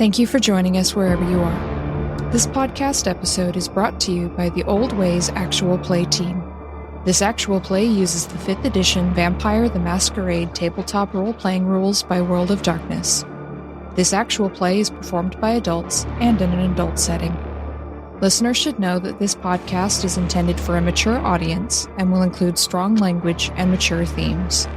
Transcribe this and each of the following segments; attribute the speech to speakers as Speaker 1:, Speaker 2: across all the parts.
Speaker 1: Thank you for joining us wherever you are. This podcast episode is brought to you by the Old Ways Actual Play team. This actual play uses the 5th edition Vampire the Masquerade tabletop role-playing rules by World of Darkness. This actual play is performed by adults and in an adult setting. Listeners should know that this podcast is intended for a mature audience and will include strong language and mature themes.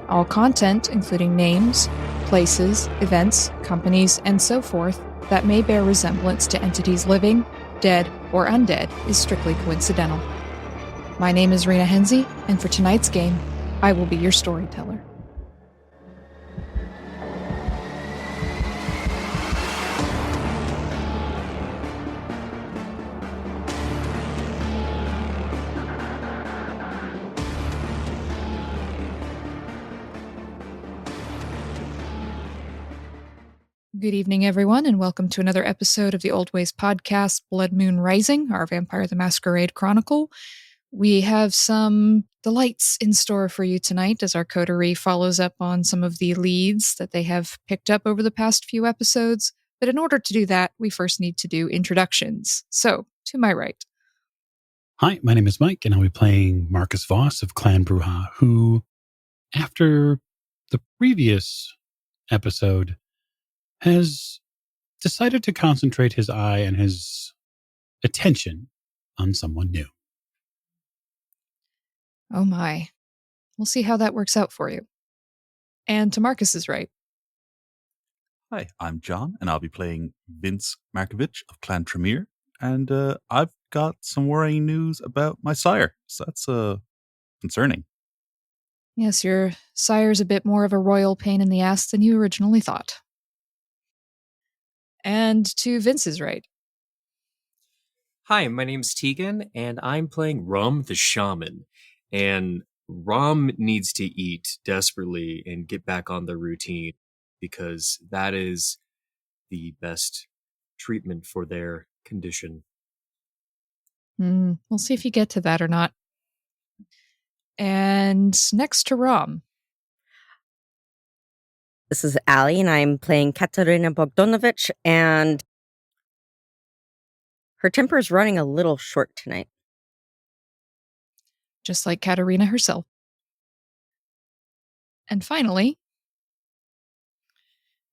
Speaker 1: All content, including names, places, events, companies, and so forth, that may bear resemblance to entities living, dead, or undead is strictly coincidental. My name is Rena Henze, and for tonight's game, I will be your storyteller. Good evening, everyone, and welcome to another episode of the Old Ways podcast, Blood Moon Rising, our Vampire the Masquerade Chronicle. We have some delights in store for you tonight as our coterie follows up on some of the leads that they have picked up over the past few episodes. But in order to do that, we first need to do introductions. So, to my right.
Speaker 2: Hi, my name is Mike, and I'll be playing Marcus Voss of Clan Bruja, who, after the previous episode, has decided to concentrate his eye and his attention on someone new.
Speaker 1: Oh my. We'll see how that works out for you. And to Marcus's right.
Speaker 3: Hi, I'm John, and I'll be playing Vince Markovich of Clan Tremere, and I've got some worrying news about my sire, so that's concerning.
Speaker 1: Yes, your sire's a bit more of a royal pain in the ass than you originally thought. And to Vince's right.
Speaker 4: Hi, my name's Tegan, and I'm playing Rom the Shaman. And Rom needs to eat desperately and get back on the routine, because that is the best treatment for their condition.
Speaker 1: We'll see if you get to that or not. And next to Rom.
Speaker 5: This is Allie, and I'm playing Katerina Bogdanovich, and her temper is running a little short tonight.
Speaker 1: Just like Katerina herself. And finally...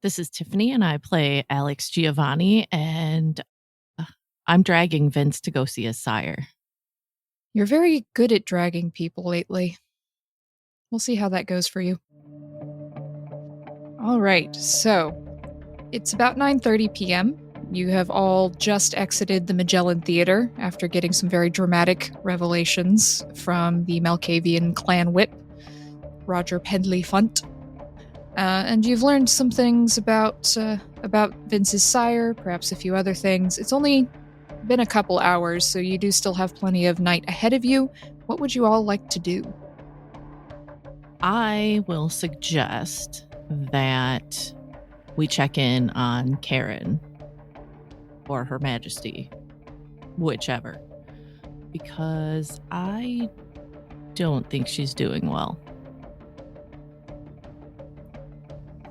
Speaker 6: This is Tiffany, and I play Alex Giovanni, and I'm dragging Vince to go see his sire.
Speaker 1: You're very good at dragging people lately. We'll see how that goes for you. All right, so it's about 9:30 p.m. You have all just exited the Magellan Theater after getting some very dramatic revelations from the Malkavian clan whip, Roger Pendley Funt. And you've learned some things about Vince's sire, perhaps a few other things. It's only been a couple hours, so you do still have plenty of night ahead of you. What would you all like to do?
Speaker 6: I will suggest that we check in on Karen or Her Majesty, whichever, because I don't think she's doing well.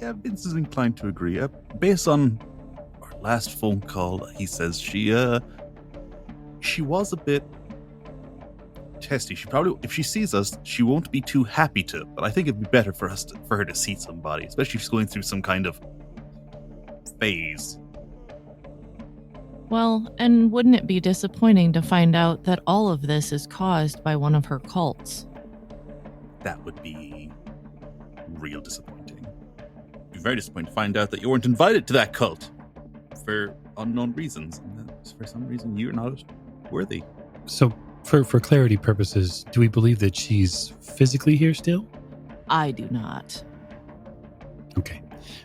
Speaker 3: Yeah, Vince is inclined to agree. Based on our last phone call, he says she was a bit testy. She probably, if she sees us, she won't be too happy to. But I think it'd be better for her to see somebody, especially if she's going through some kind of phase.
Speaker 6: Well, and wouldn't it be disappointing to find out that all of this is caused by one of her cults?
Speaker 3: That would be real disappointing. It'd be very disappointing to find out that you weren't invited to that cult for unknown reasons. And that for some reason you're not worthy.
Speaker 2: So, for clarity purposes, do we believe that she's physically here still?
Speaker 6: I do not.
Speaker 2: Okay.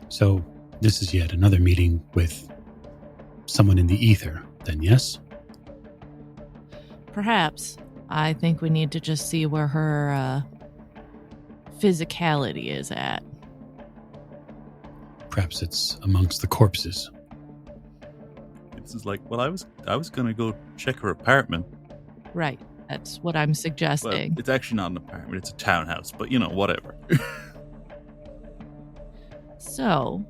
Speaker 2: So, this is yet another meeting with someone in the ether, then, yes?
Speaker 6: Perhaps. I think we need to just see where her physicality is at.
Speaker 2: Perhaps it's amongst the corpses.
Speaker 3: This is like, well, I was going to go check her apartment.
Speaker 6: Right. That's what I'm suggesting.
Speaker 3: Well, it's actually not an apartment, it's a townhouse, but whatever.
Speaker 6: So,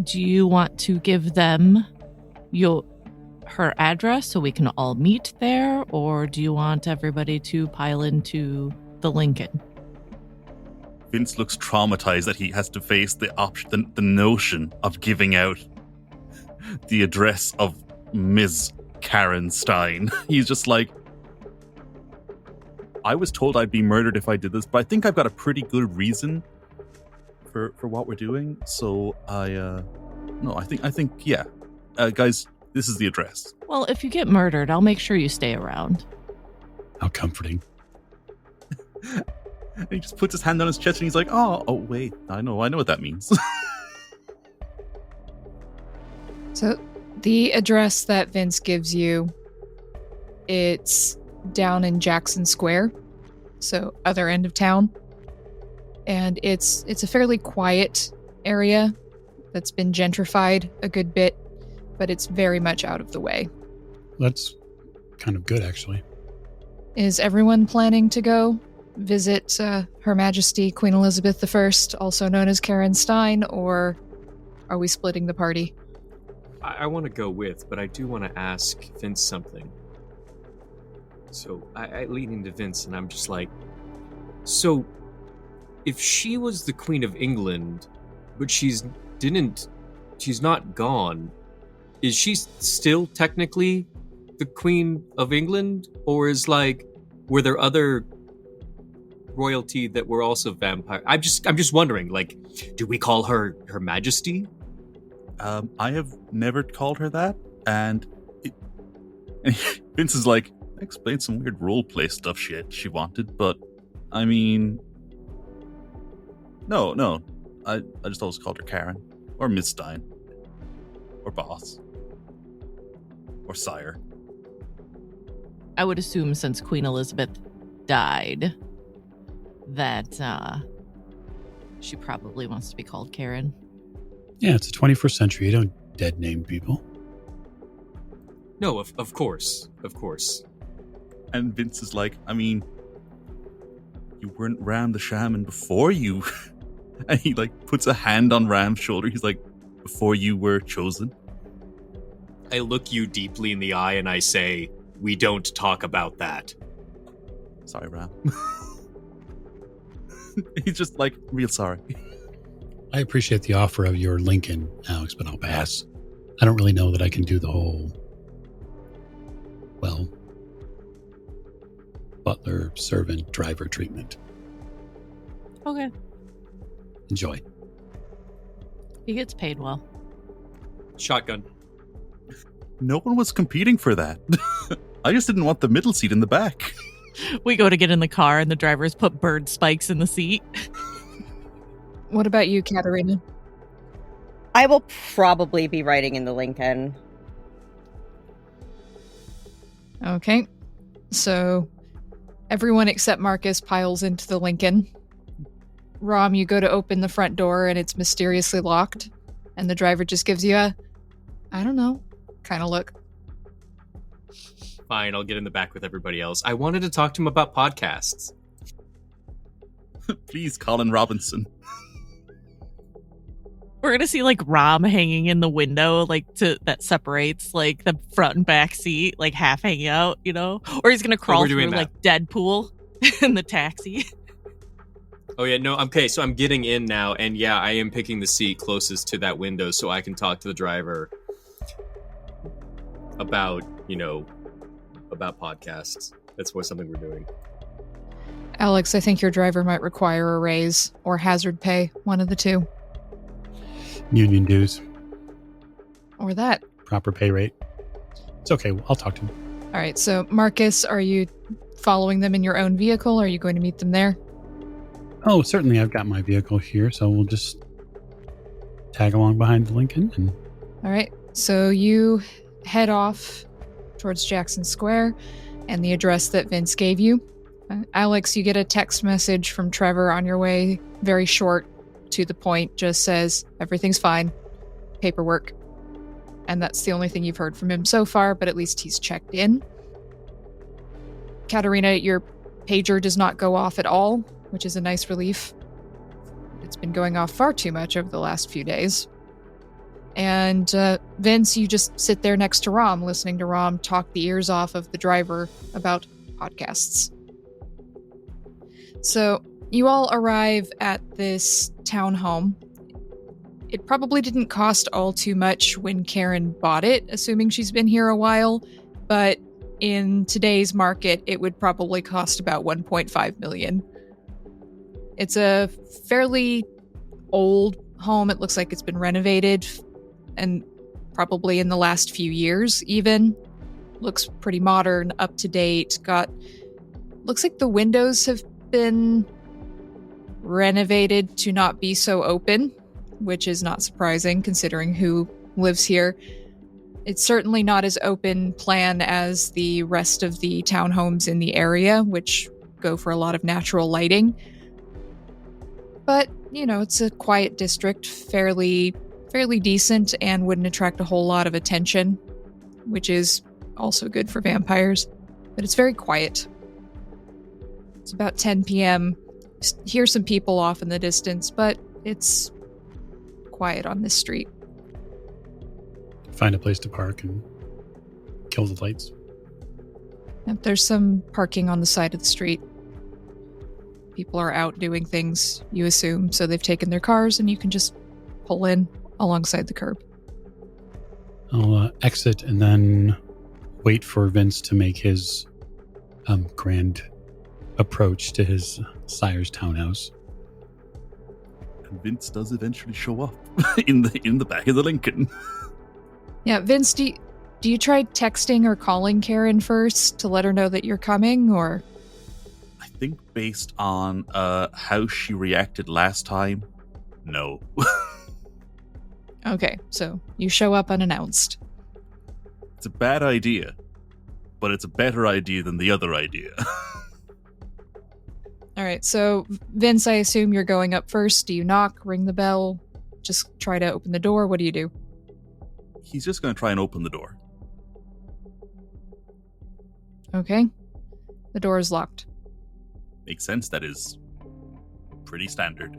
Speaker 6: do you want to give them her address so we can all meet there, or do you want everybody to pile into the Lincoln?
Speaker 3: Vince looks traumatized that he has to face the option, the notion of giving out the address of Ms. Karen Stein. He's just like, I was told I'd be murdered if I did this, but I think I've got a pretty good reason for what we're doing. So I think yeah, guys, this is the address.
Speaker 6: Well, if you get murdered, I'll make sure you stay around.
Speaker 2: How comforting.
Speaker 3: And he just puts his hand on his chest and he's like, oh wait, I know what that means.
Speaker 1: So the address that Vince gives you, it's down in Jackson Square, so other end of town. And it's a fairly quiet area that's been gentrified a good bit, but it's very much out of the way.
Speaker 2: That's kind of good, actually.
Speaker 1: Is everyone planning to go visit Her Majesty Queen Elizabeth I, also known as Karen Stein, or are we splitting the party?
Speaker 4: I want to go with, but I do want to ask Vince something. So I lean into Vince and I'm just like, so if she was the Queen of England, but she's not gone, is she still technically the Queen of England? Or were there other royalty that were also vampire? I'm just wondering, do we call her Her Majesty?
Speaker 3: I have never called her that, and Vince is like, I explained some weird roleplay stuff she wanted, but I mean, no, I just always called her Karen, or Miss Stein, or boss, or sire.
Speaker 6: I would assume since Queen Elizabeth died that she probably wants to be called Karen.
Speaker 2: Yeah, it's the 21st century. You don't dead name people.
Speaker 4: No, of course.
Speaker 3: And Vince is like, I mean, you weren't Ram the Shaman before you. And he puts a hand on Ram's shoulder. He's like, before you were chosen.
Speaker 4: I look you deeply in the eye and I say, we don't talk about that.
Speaker 3: Sorry, Ram. He's just like, real sorry.
Speaker 2: I appreciate the offer of your Lincoln, Alex, but I'll pass. I don't really know that I can do the whole, butler, servant, driver treatment.
Speaker 6: Okay.
Speaker 2: Enjoy.
Speaker 6: He gets paid well.
Speaker 4: Shotgun.
Speaker 3: No one was competing for that. I just didn't want the middle seat in the back.
Speaker 6: We go to get in the car and the drivers put bird spikes in the seat.
Speaker 1: What about you, Katerina?
Speaker 5: I will probably be riding in the Lincoln.
Speaker 1: Okay. So everyone except Marcus piles into the Lincoln. Rom, you go to open the front door and it's mysteriously locked. And the driver just gives you a, I don't know, kind of look.
Speaker 4: Fine, I'll get in the back with everybody else. I wanted to talk to him about podcasts.
Speaker 3: Please, Colin Robinson.
Speaker 6: We're gonna see Rom hanging in the window, that separates the front and back seat, half hanging out, or he's gonna crawl through Deadpool in the taxi.
Speaker 4: Oh yeah, no, okay, so I'm getting in now, and yeah, I am picking the seat closest to that window so I can talk to the driver about podcasts. That's something we're doing.
Speaker 1: Alex, I think your driver might require a raise or hazard pay, one of the two.
Speaker 2: Union dues.
Speaker 1: Or that.
Speaker 2: Proper pay rate. It's okay. I'll talk to him.
Speaker 1: All right. So, Marcus, are you following them in your own vehicle, or are you going to meet them there?
Speaker 2: Oh, certainly. I've got my vehicle here, so we'll just tag along behind the Lincoln.
Speaker 1: All right. So you head off towards Jackson Square and the address that Vince gave you. Alex, you get a text message from Trevor on your way, very short, to the point, just says, everything's fine, paperwork. And that's the only thing you've heard from him so far, but at least he's checked in. Katerina, your pager does not go off at all, which is a nice relief. It's been going off far too much over the last few days. And Vince, you just sit there next to Rom, listening to Rom talk the ears off of the driver about podcasts. So you all arrive at this townhome. It probably didn't cost all too much when Karen bought it, assuming she's been here a while, but in today's market, it would probably cost about $1.5 million. It's a fairly old home. It looks like it's been renovated, and probably in the last few years even. Looks pretty modern, up to date. Looks like the windows have been renovated to not be so open, which is not surprising considering who lives here. It's certainly not as open plan as the rest of the townhomes in the area, which go for a lot of natural lighting. But, it's a quiet district, fairly decent, and wouldn't attract a whole lot of attention, which is also good for vampires. But it's very quiet. It's about 10 p.m. Hear some people off in the distance, but it's quiet on this street.
Speaker 2: Find a place to park and kill the lights.
Speaker 1: Yep, there's some parking on the side of the street. People are out doing things, you assume, so they've taken their cars and you can just pull in alongside the curb.
Speaker 2: I'll exit and then wait for Vince to make his grand approach to his sire's townhouse.
Speaker 3: And Vince does eventually show up in the back of the Lincoln.
Speaker 1: Yeah, Vince, do you try texting or calling Karen first to let her know that you're coming, or?
Speaker 3: I think based on how she reacted last time, no.
Speaker 1: Okay, so you show up unannounced.
Speaker 3: It's a bad idea, but it's a better idea than the other idea.
Speaker 1: All right, so Vince, I assume you're going up first. Do you knock, ring the bell, just try to open the door? What do you do?
Speaker 3: He's just going to try and open the door.
Speaker 1: Okay. The door is locked.
Speaker 3: Makes sense. That is pretty standard.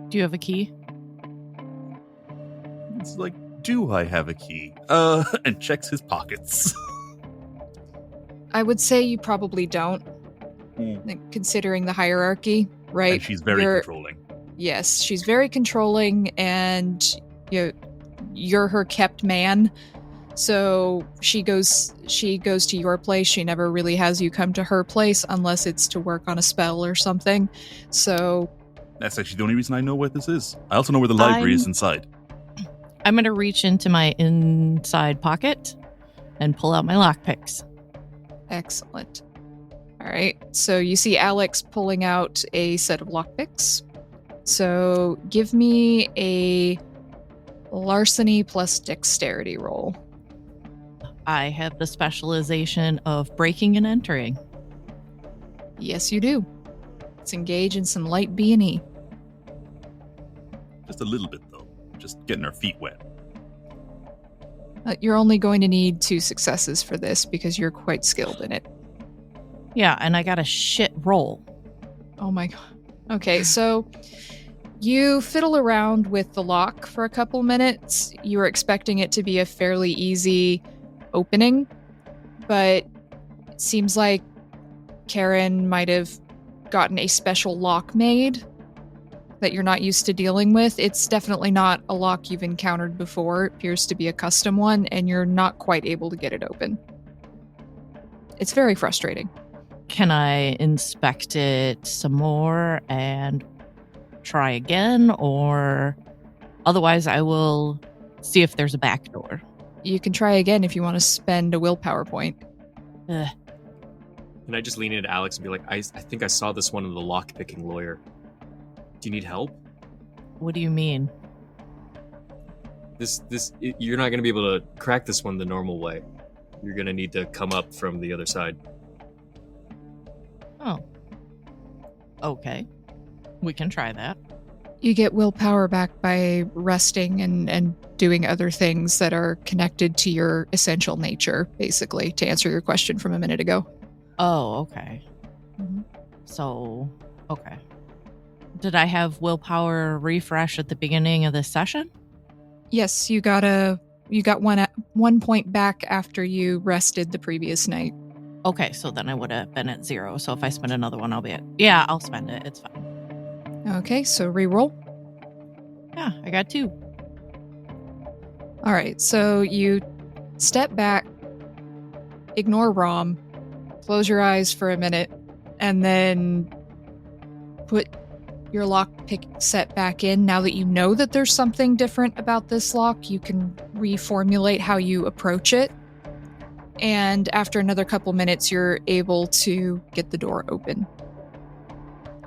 Speaker 6: Do you have a key?
Speaker 3: It's like, do I have a key? And checks his pockets.
Speaker 1: I would say you probably don't, considering the hierarchy, right?
Speaker 3: And she's very controlling.
Speaker 1: Yes, she's very controlling, and you're her kept man. So she goes to your place. She never really has you come to her place unless it's to work on a spell or something. So
Speaker 3: that's actually the only reason I know where this is. I also know where the library is inside.
Speaker 6: I'm going to reach into my inside pocket and pull out my lockpicks.
Speaker 1: Excellent. All right. So you see Alex pulling out a set of lockpicks. So give me a larceny plus dexterity roll.
Speaker 6: I have the specialization of breaking and entering.
Speaker 1: Yes, you do. Let's engage in some light B&E.
Speaker 3: Just a little bit, though. Just getting our feet wet.
Speaker 1: You're only going to need 2 successes for this because you're quite skilled in it.
Speaker 6: Yeah, and I got a shit roll.
Speaker 1: Oh my god. Okay, so you fiddle around with the lock for a couple minutes. You were expecting it to be a fairly easy opening, but it seems like Karen might have gotten a special lock made that you're not used to dealing with. It's definitely not a lock you've encountered before. It appears to be a custom one, and you're not quite able to get it open. It's very frustrating.
Speaker 6: Can I inspect it some more and try again, or otherwise I will see if there's a back door?
Speaker 1: You can try again if you want to spend a willpower point.
Speaker 6: Ugh.
Speaker 4: Can I just lean into Alex and be like, I think I saw this one in the lock-picking lawyer. Do you need help?
Speaker 6: What do you mean?
Speaker 4: You're not going to be able to crack this one the normal way. You're going to need to come up from the other side.
Speaker 6: Oh. Okay. We can try that.
Speaker 1: You get willpower back by resting and doing other things that are connected to your essential nature, basically, to answer your question from a minute ago.
Speaker 6: Oh, okay.
Speaker 1: Mm-hmm.
Speaker 6: So, okay. Did I have willpower refresh at the beginning of this session?
Speaker 1: Yes, you got 1 point back after you rested the previous night.
Speaker 6: Okay, so then I would have been at 0. So if I spend another one, I'll be at... Yeah, I'll spend it. It's fine.
Speaker 1: Okay, so reroll.
Speaker 6: Yeah, I got 2.
Speaker 1: All right, so you step back, ignore Rom, close your eyes for a minute, and then put your lockpick set back in. Now that you know that there's something different about this lock, you can reformulate how you approach it. And after another couple minutes, you're able to get the door open.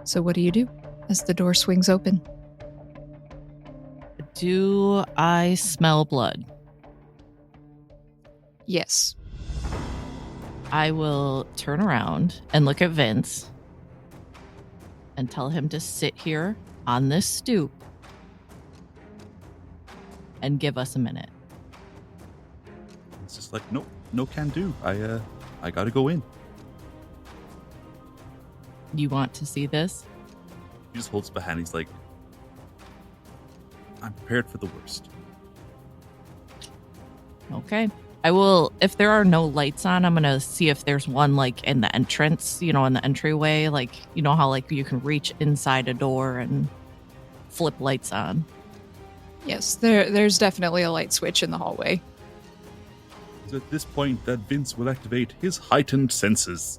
Speaker 1: So what do you do as the door swings open?
Speaker 6: Do I smell blood?
Speaker 1: Yes.
Speaker 6: I will turn around and look at Vince and tell him to sit here on this stoop and give us a minute.
Speaker 3: It's just like, nope, no can do. I gotta go in.
Speaker 6: You want to see this?
Speaker 3: He just holds up a hand. He's like, I'm prepared for the worst.
Speaker 6: Okay. I will, if there are no lights on, I'm going to see if there's one like in the entrance, in the entryway. Like, you know how like you can reach inside a door and flip lights on.
Speaker 1: Yes, there's definitely a light switch in the hallway.
Speaker 3: It's at this point that Vince will activate his heightened senses.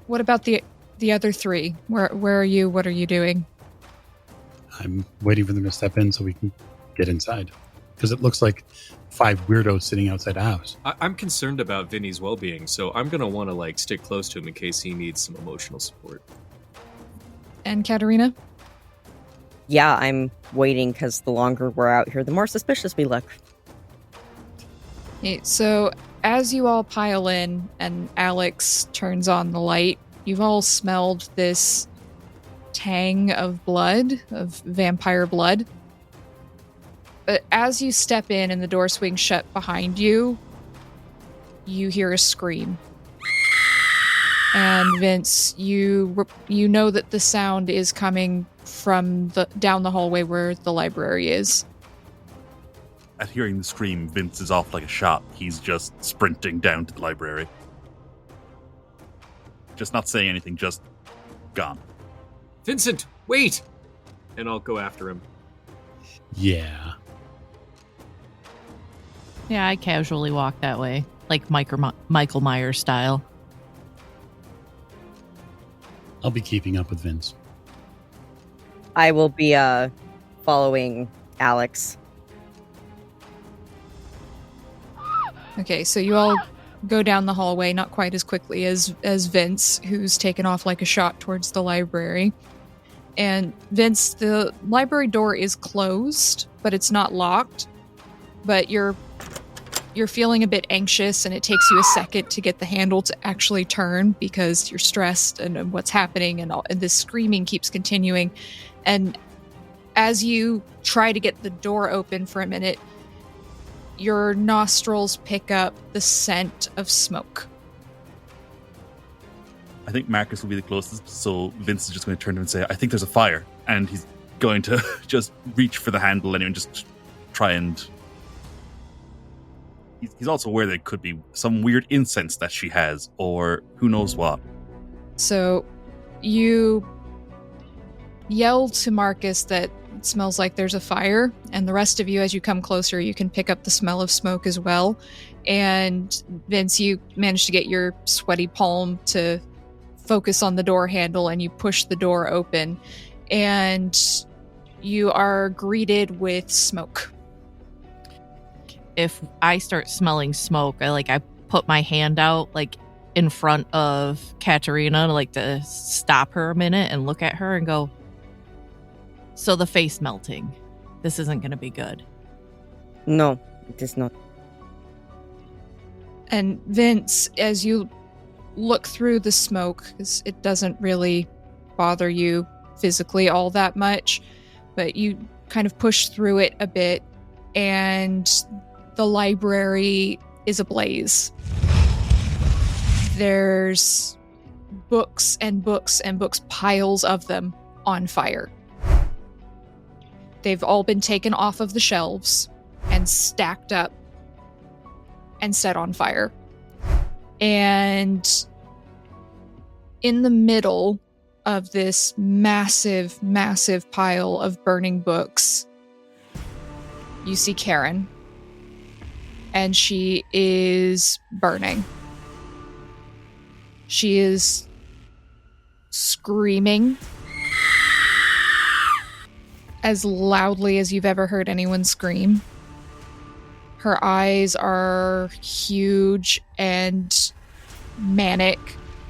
Speaker 1: What about the other 3? Where are you? What are you doing?
Speaker 2: I'm waiting for them to step in so we can get inside. Because it looks like 5 weirdos sitting outside the house.
Speaker 4: I'm concerned about Vinny's well-being, so I'm going to want to stick close to him in case he needs some emotional support.
Speaker 1: And Katerina?
Speaker 5: Yeah, I'm waiting because the longer we're out here, the more suspicious we look.
Speaker 1: Okay, so as you all pile in and Alex turns on the light, you've all smelled this tang of blood, of vampire blood. But as you step in and the door swings shut behind you, you hear a scream. And Vince, you know that the sound is coming from down the hallway where the library is.
Speaker 3: At hearing the scream, Vince is off like a shot. He's just sprinting down to the library. Just not saying anything, just gone.
Speaker 4: Vincent, wait! And I'll go after him.
Speaker 2: Yeah.
Speaker 6: Yeah, I casually walk that way, like Michael Myers style.
Speaker 2: I'll be keeping up with Vince.
Speaker 5: I will be following Alex.
Speaker 1: Okay, so you all go down the hallway, not quite as quickly as Vince, who's taken off like a shot towards the library. And Vince, the library door is closed, but it's not locked. But you're feeling a bit anxious, and it takes you a second to get the handle to actually turn because you're stressed and what's happening, and this screaming keeps continuing. And as you try to get the door open for a minute, your nostrils pick up the scent of smoke.
Speaker 3: I think Marcus will be the closest, so Vince is just going to turn to him and say, I think there's a fire. And he's going to just reach for the handle and just try and... He's also aware there could be some weird incense that she has, or who knows what.
Speaker 1: So you yell to Marcus that it smells like there's a fire, and the rest of you, as you come closer, you can pick up the smell of smoke as well. And Vince, you manage to get your sweaty palm to focus on the door handle, and you push the door open, and you are greeted with smoke.
Speaker 6: If I start smelling smoke, I put my hand out in front of Katerina to stop her a minute and look at her and go, so the face melting. This isn't going to be good.
Speaker 5: No, it is not.
Speaker 1: And Vince, as you look through the smoke, because it doesn't really bother you physically all that much, but you kind of push through it a bit, and the library is ablaze. There's books and books and books, piles of them, on fire. They've all been taken off of the shelves and stacked up and set on fire. And in the middle of this massive, massive pile of burning books, you see Karen. And she is burning. She is screaming as loudly as you've ever heard anyone scream. Her eyes are huge and manic.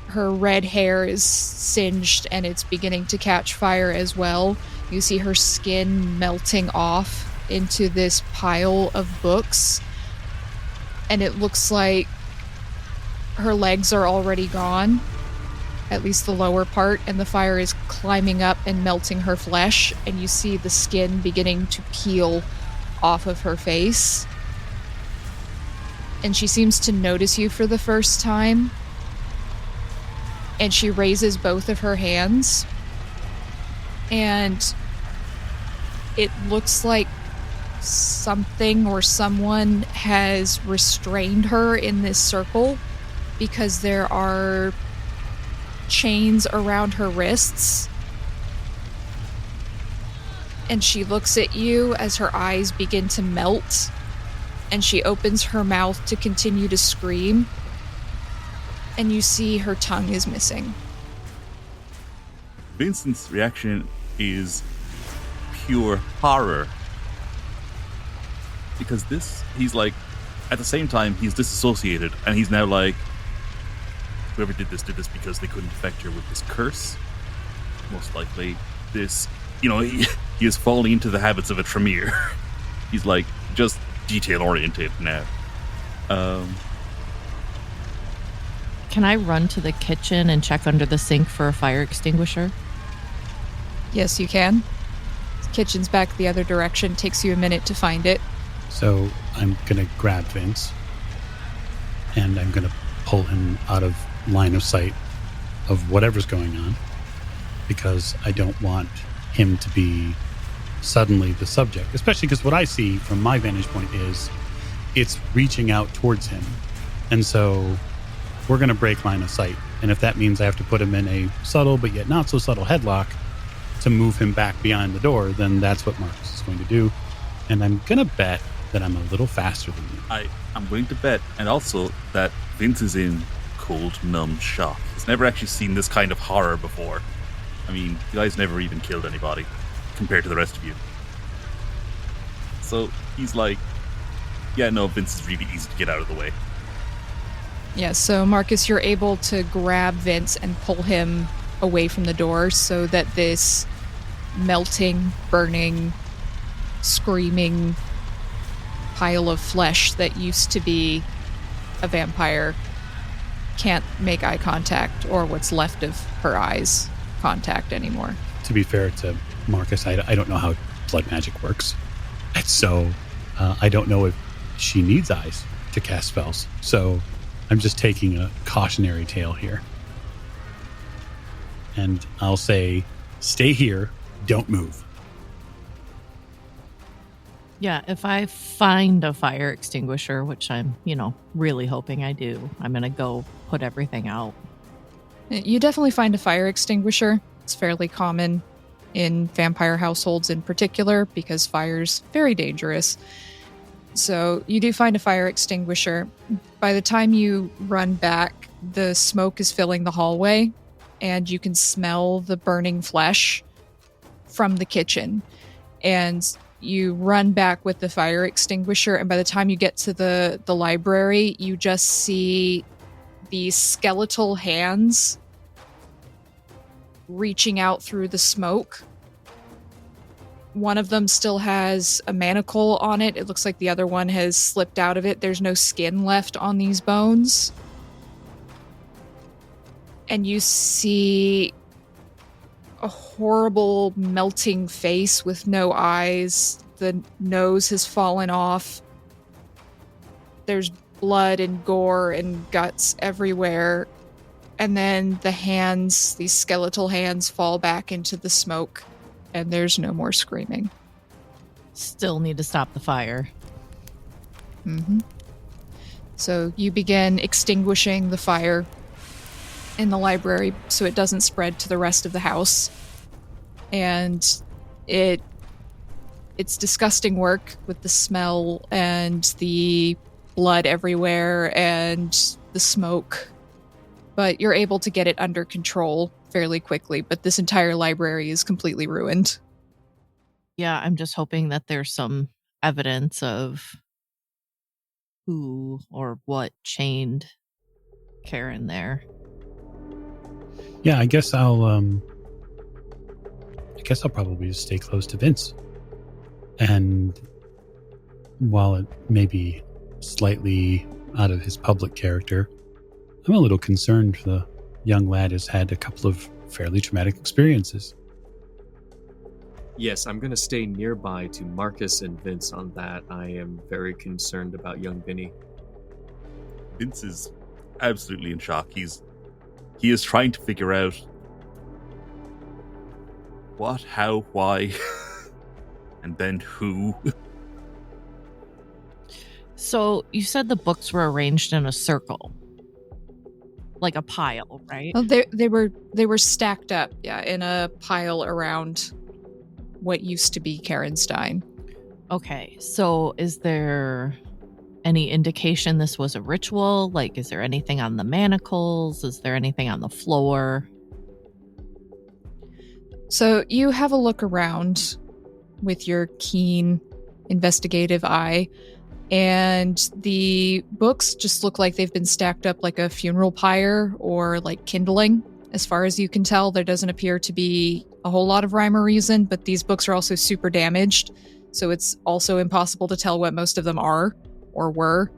Speaker 1: Her red hair is singed and it's beginning to catch fire as well. You see her skin melting off into this pile of books. And it looks like her legs are already gone, at least the lower part, and the fire is climbing up and melting her flesh, and you see the skin beginning to peel off of her face. And she seems to notice you for the first time, and she raises both of her hands, and it looks like something or someone has restrained her in this circle, because there are chains around her wrists. And she looks at you as her eyes begin to melt, and she opens her mouth to continue to scream, and you see her tongue is missing.
Speaker 3: Vincent's reaction is pure horror. Because he's like, at the same time, he's disassociated, and he's now like, whoever did this because they couldn't affect her with this curse. Most likely, this, he is falling into the habits of a Tremere. He's like, just detail-oriented now.
Speaker 6: Can I run to the kitchen and check under the sink for a fire extinguisher?
Speaker 1: Yes, you can. The kitchen's back the other direction. Takes you a minute to find it.
Speaker 2: So I'm going to grab Vince, and I'm going to pull him out of line of sight of whatever's going on, because I don't want him to be suddenly the subject, especially because what I see from my vantage point is it's reaching out towards him. And so we're going to break line of sight. And if that means I have to put him in a subtle but yet not so subtle headlock to move him back behind the door, then that's what Marcus is going to do. And I'm going to bet that I'm a little faster than you.
Speaker 3: I'm willing to bet, and also that Vince is in cold, numb shock. He's never actually seen this kind of horror before. I mean, the guy's never even killed anybody compared to the rest of you. So he's like, yeah, no, Vince is really easy to get out of the way.
Speaker 1: Yeah, so Marcus, you're able to grab Vince and pull him away from the door so that this melting, burning, screaming pile of flesh that used to be a vampire can't make eye contact, or what's left of her eyes contact anymore.
Speaker 2: To be fair to Marcus, I don't know how blood magic works. And so I don't know if she needs eyes to cast spells. So I'm just taking a cautionary tale here. And I'll say, stay here, don't move.
Speaker 6: Yeah, if I find a fire extinguisher, which I'm, really hoping I do, I'm going to go put everything out.
Speaker 1: You definitely find a fire extinguisher. It's fairly common in vampire households in particular, because fire's very dangerous. So you do find a fire extinguisher. By the time you run back, the smoke is filling the hallway, and you can smell the burning flesh from the kitchen. And you run back with the fire extinguisher, and by the time you get to the library, you just see these skeletal hands reaching out through the smoke. One of them still has a manacle on it. It looks like the other one has slipped out of it. There's no skin left on these bones. And you see a horrible melting face with no eyes. The nose has fallen off. There's blood and gore and guts everywhere. and then the hands, these skeletal hands, fall back into the smoke, and there's no more screaming.
Speaker 6: Still need to stop the fire.
Speaker 1: Mm-hmm. So you begin extinguishing the fire in the library so it doesn't spread to the rest of the house. And it's disgusting work with the smell and the blood everywhere and the smoke. But you're able to get it under control fairly quickly, but this entire library is completely ruined.
Speaker 6: Yeah, I'm just hoping that there's some evidence of who or what chained Karen there.
Speaker 2: Yeah, I guess I'll probably just stay close to Vince. And while it may be slightly out of his public character, I'm a little concerned the young lad has had a couple of fairly traumatic experiences.
Speaker 4: Yes, I'm going to stay nearby to Marcus and Vince on that. I am very concerned about young Vinny.
Speaker 3: Vince is absolutely in shock. He is trying to figure out what, how, why, and then who.
Speaker 6: So you said the books were arranged in a circle, like a pile, right?
Speaker 1: Oh, they were stacked up, yeah, in a pile around what used to be Karenstein.
Speaker 6: Okay, so is there any indication this was a ritual? Like, is there anything on the manacles? Is there anything on the floor?
Speaker 1: So you have a look around with your keen investigative eye, and the books just look like they've been stacked up like a funeral pyre or like kindling. As far as you can tell, there doesn't appear to be a whole lot of rhyme or reason, but these books are also super damaged, so it's also impossible to tell what most of them are or were.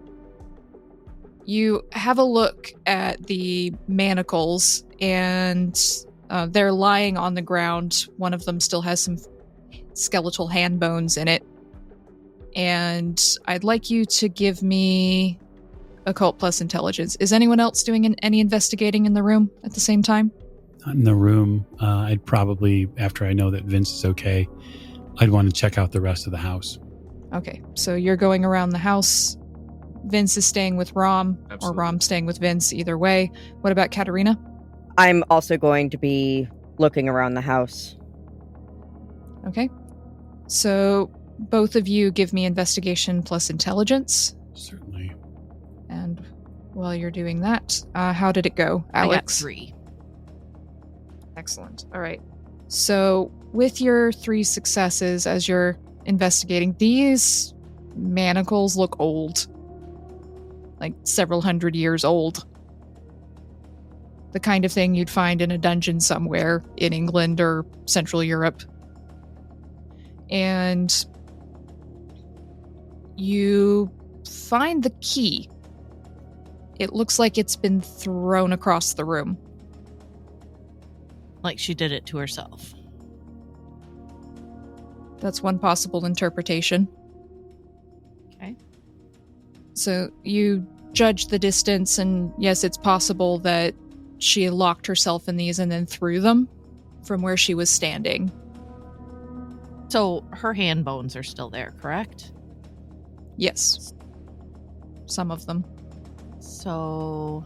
Speaker 1: You have a look at the manacles, and they're lying on the ground. One of them still has some skeletal hand bones in it. And I'd like you to give me occult plus intelligence. Is anyone else doing any investigating in the room at the same time?
Speaker 2: Not in the room. I'd probably, after I know that Vince is okay, I'd want to check out the rest of the house.
Speaker 1: Okay, so you're going around the house. Vince is staying with Rom,
Speaker 4: Absolutely.
Speaker 1: or Rom staying with Vince, either way. What about Katerina?
Speaker 5: I'm also going to be looking around the house.
Speaker 1: Okay. So both of you give me investigation plus intelligence.
Speaker 2: Certainly.
Speaker 1: And while you're doing that, how did it go,
Speaker 6: I got
Speaker 1: Alex?
Speaker 6: 3.
Speaker 1: Excellent. All right. So with your 3 successes as you're investigating, these manacles look old. Like several hundred years old. The kind of thing you'd find in a dungeon somewhere in England or Central Europe. And you find the key. It looks like it's been thrown across the room.
Speaker 6: Like she did it to herself.
Speaker 1: That's one possible interpretation.
Speaker 6: Okay.
Speaker 1: So you judge the distance, and yes, it's possible that she locked herself in these and then threw them from where she was standing.
Speaker 6: So her hand bones are still there, correct?
Speaker 1: Yes. Some of them.
Speaker 6: So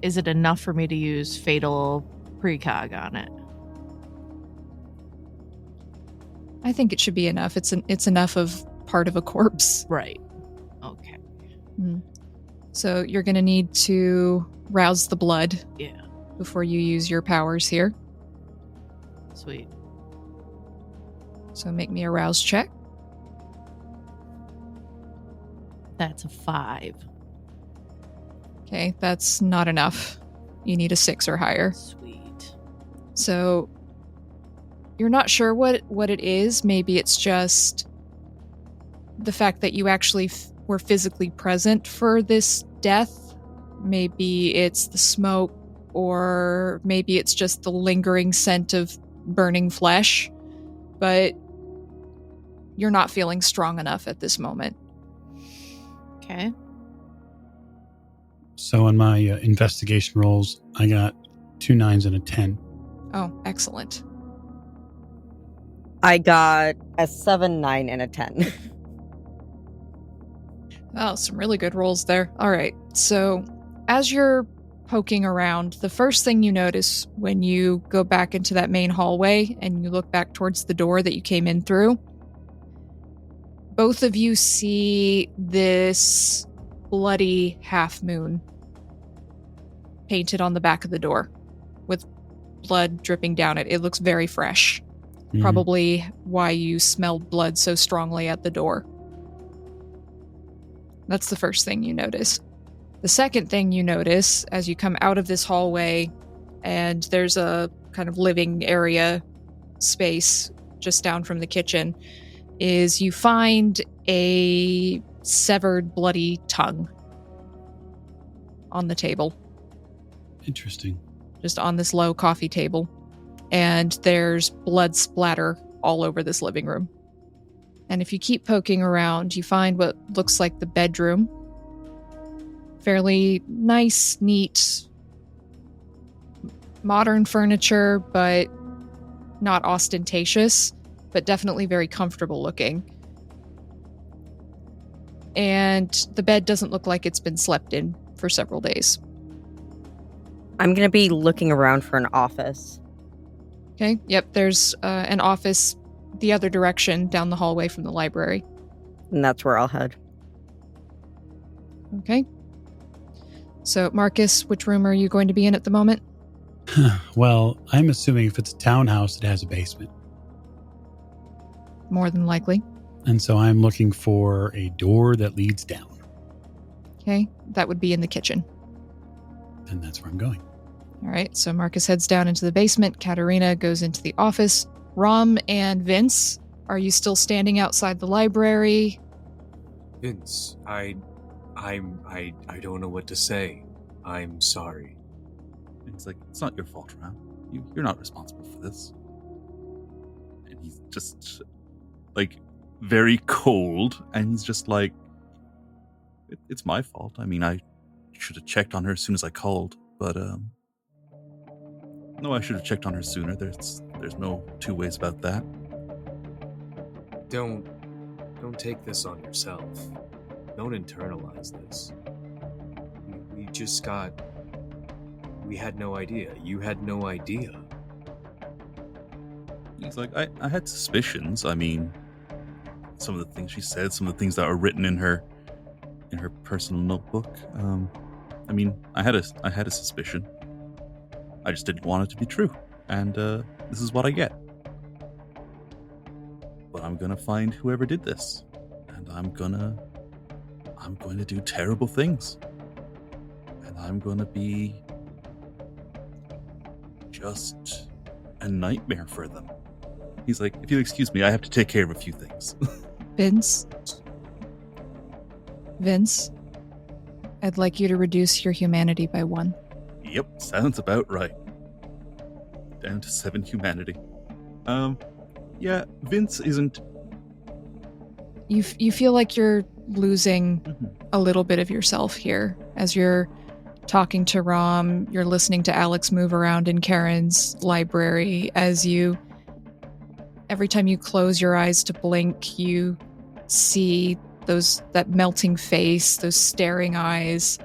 Speaker 6: is it enough for me to use fatal precog on it?
Speaker 1: I think it should be enough. It's enough of part of a corpse.
Speaker 6: Right. Okay.
Speaker 1: So you're going to need to rouse the blood.
Speaker 6: Yeah.
Speaker 1: Before you use your powers here.
Speaker 6: Sweet.
Speaker 1: So make me a rouse check.
Speaker 6: That's a 5.
Speaker 1: Okay, that's not enough. You need a 6 or higher.
Speaker 6: Sweet.
Speaker 1: So you're not sure what it is. Maybe it's just the fact that you actually were physically present for this death. Maybe it's the smoke, or maybe it's just the lingering scent of burning flesh. But you're not feeling strong enough at this moment.
Speaker 6: Okay.
Speaker 2: So on my investigation rolls, I got 2 9s and a 10.
Speaker 1: Oh, excellent.
Speaker 5: I got a 7, 9, and a 10.
Speaker 1: Oh, some really good rolls there. All right. So, as you're poking around, the first thing you notice when you go back into that main hallway and you look back towards the door that you came in through, both of you see this bloody half moon painted on the back of the door with blood dripping down it. It looks very fresh.
Speaker 2: Mhm.
Speaker 1: Probably why you smelled blood so strongly at the door. That's the first thing you notice. The second thing you notice as you come out of this hallway, and there's a kind of living area space just down from the kitchen, is you find a severed bloody tongue on the table,
Speaker 2: Interesting.
Speaker 1: just on this low coffee table. And there's blood splatter all over this living room. And if you keep poking around, you find what looks like the bedroom. Fairly nice, neat, modern furniture, but not ostentatious, but definitely very comfortable looking. And the bed doesn't look like it's been slept in for several days.
Speaker 5: I'm going to be looking around for an office.
Speaker 1: Okay, yep, there's an office the other direction down the hallway from the library.
Speaker 5: And that's where I'll head.
Speaker 1: Okay. So, Marcus, which room are you going to be in at the moment?
Speaker 2: Well, I'm assuming if it's a townhouse, it has a basement.
Speaker 1: More than likely.
Speaker 2: And so I'm looking for a door that leads down.
Speaker 1: Okay, that would be in the kitchen.
Speaker 2: And that's where I'm going.
Speaker 1: All right, so Marcus heads down into the basement. Katerina goes into the office. Rom and Vince, are you still standing outside the library?
Speaker 4: Vince, I don't know what to say. I'm sorry.
Speaker 3: It's like, it's not your fault, Ram. You're not responsible for this. And he's just, like, very cold, and he's just like, it's my fault. I mean, I should have checked on her as soon as I called, but, no, I should have checked on her sooner. There's no two ways about that.
Speaker 4: Don't take this on yourself. Don't internalize this. We had no idea. You had no idea.
Speaker 3: He's like, I had suspicions. I mean, some of the things she said, some of the things that are written in her personal notebook. I mean, I had a suspicion. I just didn't want it to be true, and this is what I get. But I'm gonna find whoever did this, and I'm going to do terrible things, and I'm gonna be just a nightmare for them. He's like, if you'll excuse me, I have to take care of a few things.
Speaker 1: Vince, I'd like you to reduce your humanity by 1.
Speaker 3: Yep, sounds about right. Down to 7 humanity. Yeah, Vince isn't...
Speaker 1: You feel like you're losing a little bit of yourself here as you're talking to Rom, you're listening to Alex move around in Karen's library. Every time you close your eyes to blink, you see that melting face, those staring eyes,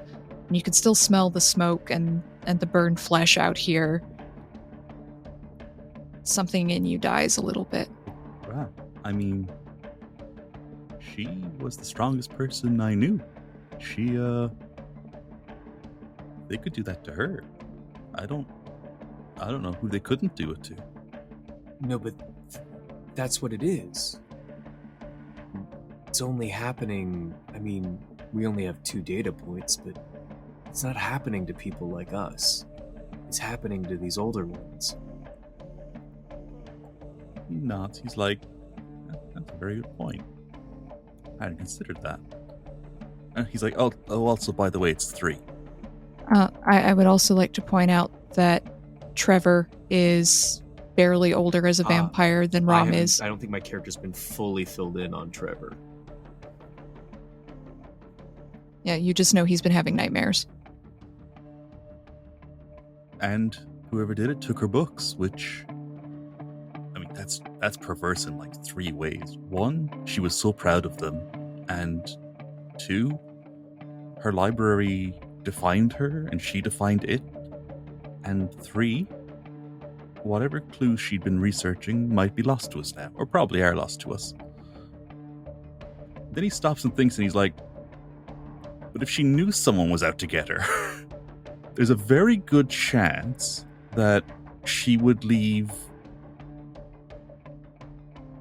Speaker 1: and you can still smell the smoke and the burned flesh out here. Something in you dies a little bit.
Speaker 3: Wow. I mean, she was the strongest person I knew. They could do that to her. I don't know who they couldn't do it to.
Speaker 4: No, but that's what it is. It's only happening, I mean, we only have 2 data points, but it's not happening to people like us. It's happening to these older ones.
Speaker 3: He nods. He's like, that's a very good point. I hadn't considered that. And he's like, oh, also, by the way, it's 3.
Speaker 1: I would also like to point out that Trevor is barely older as a vampire than Rom is.
Speaker 4: I don't think my character's been fully filled in on Trevor.
Speaker 1: Yeah, you just know he's been having nightmares.
Speaker 3: And whoever did it took her books, which, I mean, that's perverse in like 3 ways. 1, she was so proud of them. And 2, her library defined her and she defined it. And 3, whatever clues she'd been researching might be lost to us now, or probably are lost to us. Then he stops and thinks, and he's like, but if she knew someone was out to get her, there's a very good chance that she would leave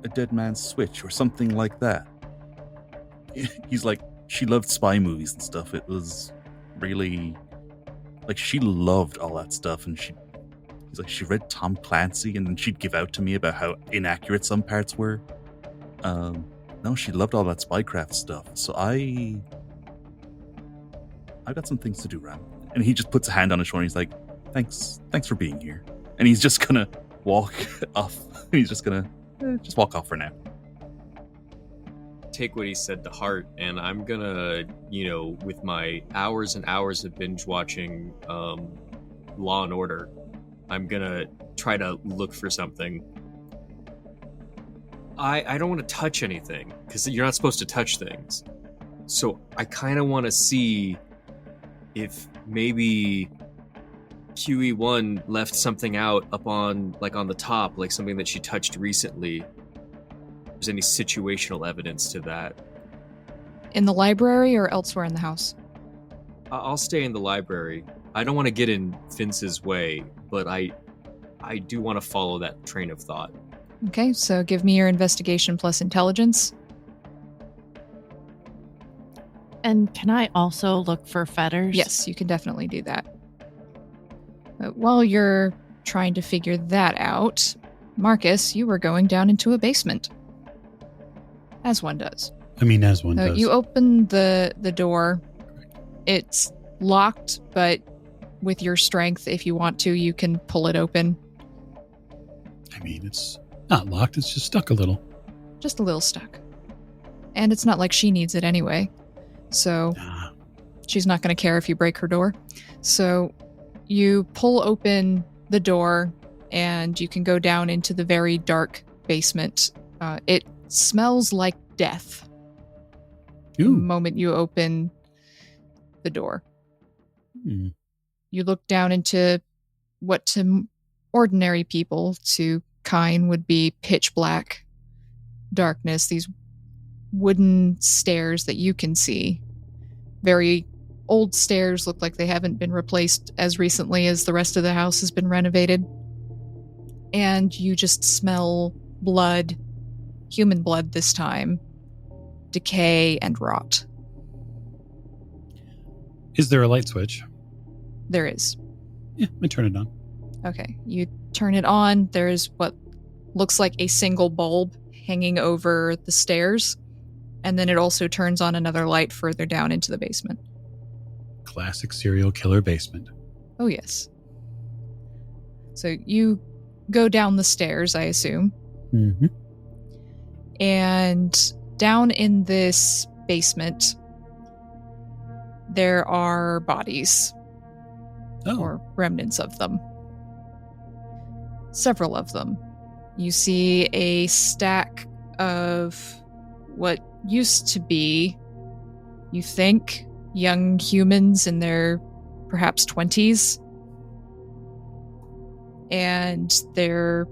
Speaker 3: a dead man's switch or something like that. He's like, she loved spy movies and stuff. It was really, like, she loved all that stuff, and he's like, she read Tom Clancy, and then she'd give out to me about how inaccurate some parts were. No, she loved all that spycraft stuff. So I've got some things to do, Ram. And he just puts a hand on his shoulder and he's like, thanks for being here. And he's just gonna walk off. He's just gonna just walk off for now.
Speaker 4: Take what he said to heart, and I'm gonna, with my hours and hours of binge watching Law and Order, I'm gonna try to look for something. I don't want to touch anything, because you're not supposed to touch things. So I kind of want to see if maybe QE1 left something out up on the top, like something that she touched recently. If there's any situational evidence to that.
Speaker 1: In the library or elsewhere in the house?
Speaker 4: I'll stay in the library. I don't want to get in Vince's way, but I do want to follow that train of thought.
Speaker 1: Okay, so give me your investigation plus intelligence.
Speaker 6: And can I also look for fetters?
Speaker 1: Yes, you can definitely do that. While you're trying to figure that out, Marcus, you were going down into a basement. As one does.
Speaker 2: As one does.
Speaker 1: You open the door. It's locked, but with your strength, if you want to, you can pull it open.
Speaker 2: It's not locked, it's just stuck a little.
Speaker 1: Just a little stuck. And it's not like she needs it anyway. So she's not going to care if you break her door. So you pull open the door and you can go down into the very dark basement. It smells like death.
Speaker 2: Ooh.
Speaker 1: The moment you open the door.
Speaker 2: Mm.
Speaker 1: You look down into what to ordinary people, to Kine, would be pitch black darkness. These wooden stairs that you can see. Very old stairs, look like they haven't been replaced as recently as the rest of the house has been renovated. And you just smell blood, human blood this time, decay and rot.
Speaker 2: Is there a light switch?
Speaker 1: There is.
Speaker 2: Yeah, I turn it on.
Speaker 1: Okay, you turn it on. There's what looks like a single bulb hanging over the stairs, and then it also turns on another light further down into the basement.
Speaker 2: Classic serial killer basement.
Speaker 1: Oh, yes. So you go down the stairs, I assume.
Speaker 2: Mm-hmm.
Speaker 1: And down in this basement, there are bodies.
Speaker 2: Oh.
Speaker 1: Or remnants of them. Several of them. You see a stack of what used to be, you think, young humans in their perhaps 20s. And they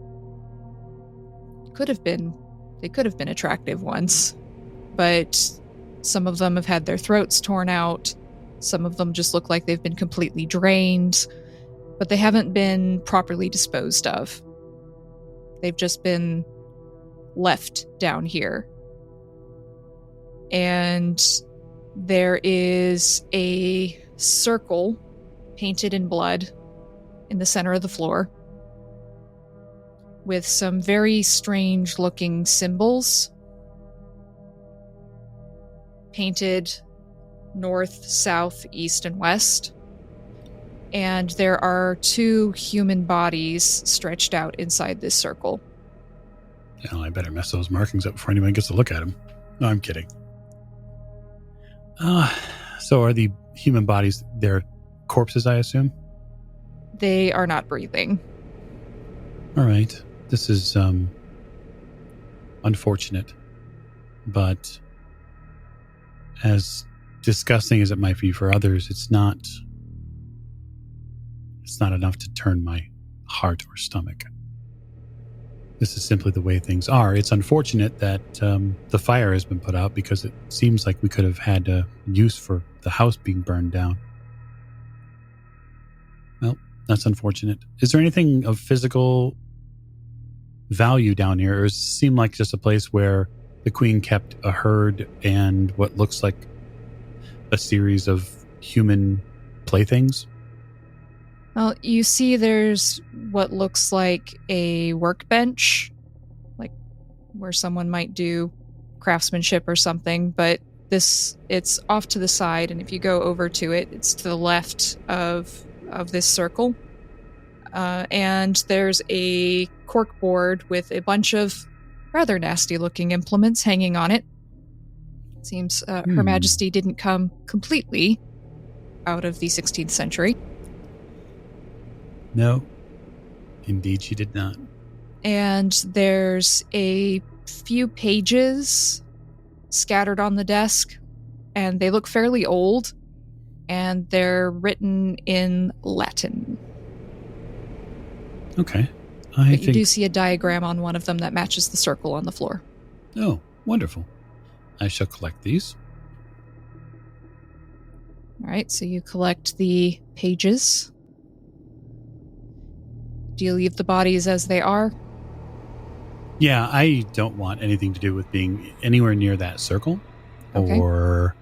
Speaker 1: could have been attractive once, but some of them have had their throats torn out. Some of them just look like they've been completely drained, but they haven't been properly disposed of. They've just been left down here. And there is a circle painted in blood in the center of the floor with some very strange looking symbols painted north, south, east, and west. And there are 2 human bodies stretched out inside this circle.
Speaker 2: Yeah, I better mess those markings up before anyone gets to look at them. No, I'm kidding. So are the human bodies, they're corpses, I assume?
Speaker 1: They are not breathing.
Speaker 2: All right. This is unfortunate, but as disgusting as it might be for others, it's not enough to turn my heart or stomach. This is simply the way things are. It's unfortunate that the fire has been put out because it seems like we could have had use for the house being burned down. Well, that's unfortunate. Is there anything of physical value down here, or does it seem like just a place where the queen kept a herd and what looks like a series of human playthings?
Speaker 1: Well, you see there's what looks like a workbench, like where someone might do craftsmanship or something, but it's off to the side, and if you go over to it, it's to the left of this circle. And there's a cork board with a bunch of rather nasty-looking implements hanging on it. Seems Her Majesty didn't come completely out of the 16th century.
Speaker 2: No, indeed she did not.
Speaker 1: And there's a few pages scattered on the desk, and they look fairly old, and they're written in Latin.
Speaker 2: Okay.
Speaker 1: But you do see a diagram on one of them that matches the circle on the floor.
Speaker 2: Oh, wonderful. I shall collect these.
Speaker 1: All right, so you collect the pages. Do you leave the bodies as they are?
Speaker 2: Yeah, I don't want anything to do with being anywhere near that circle or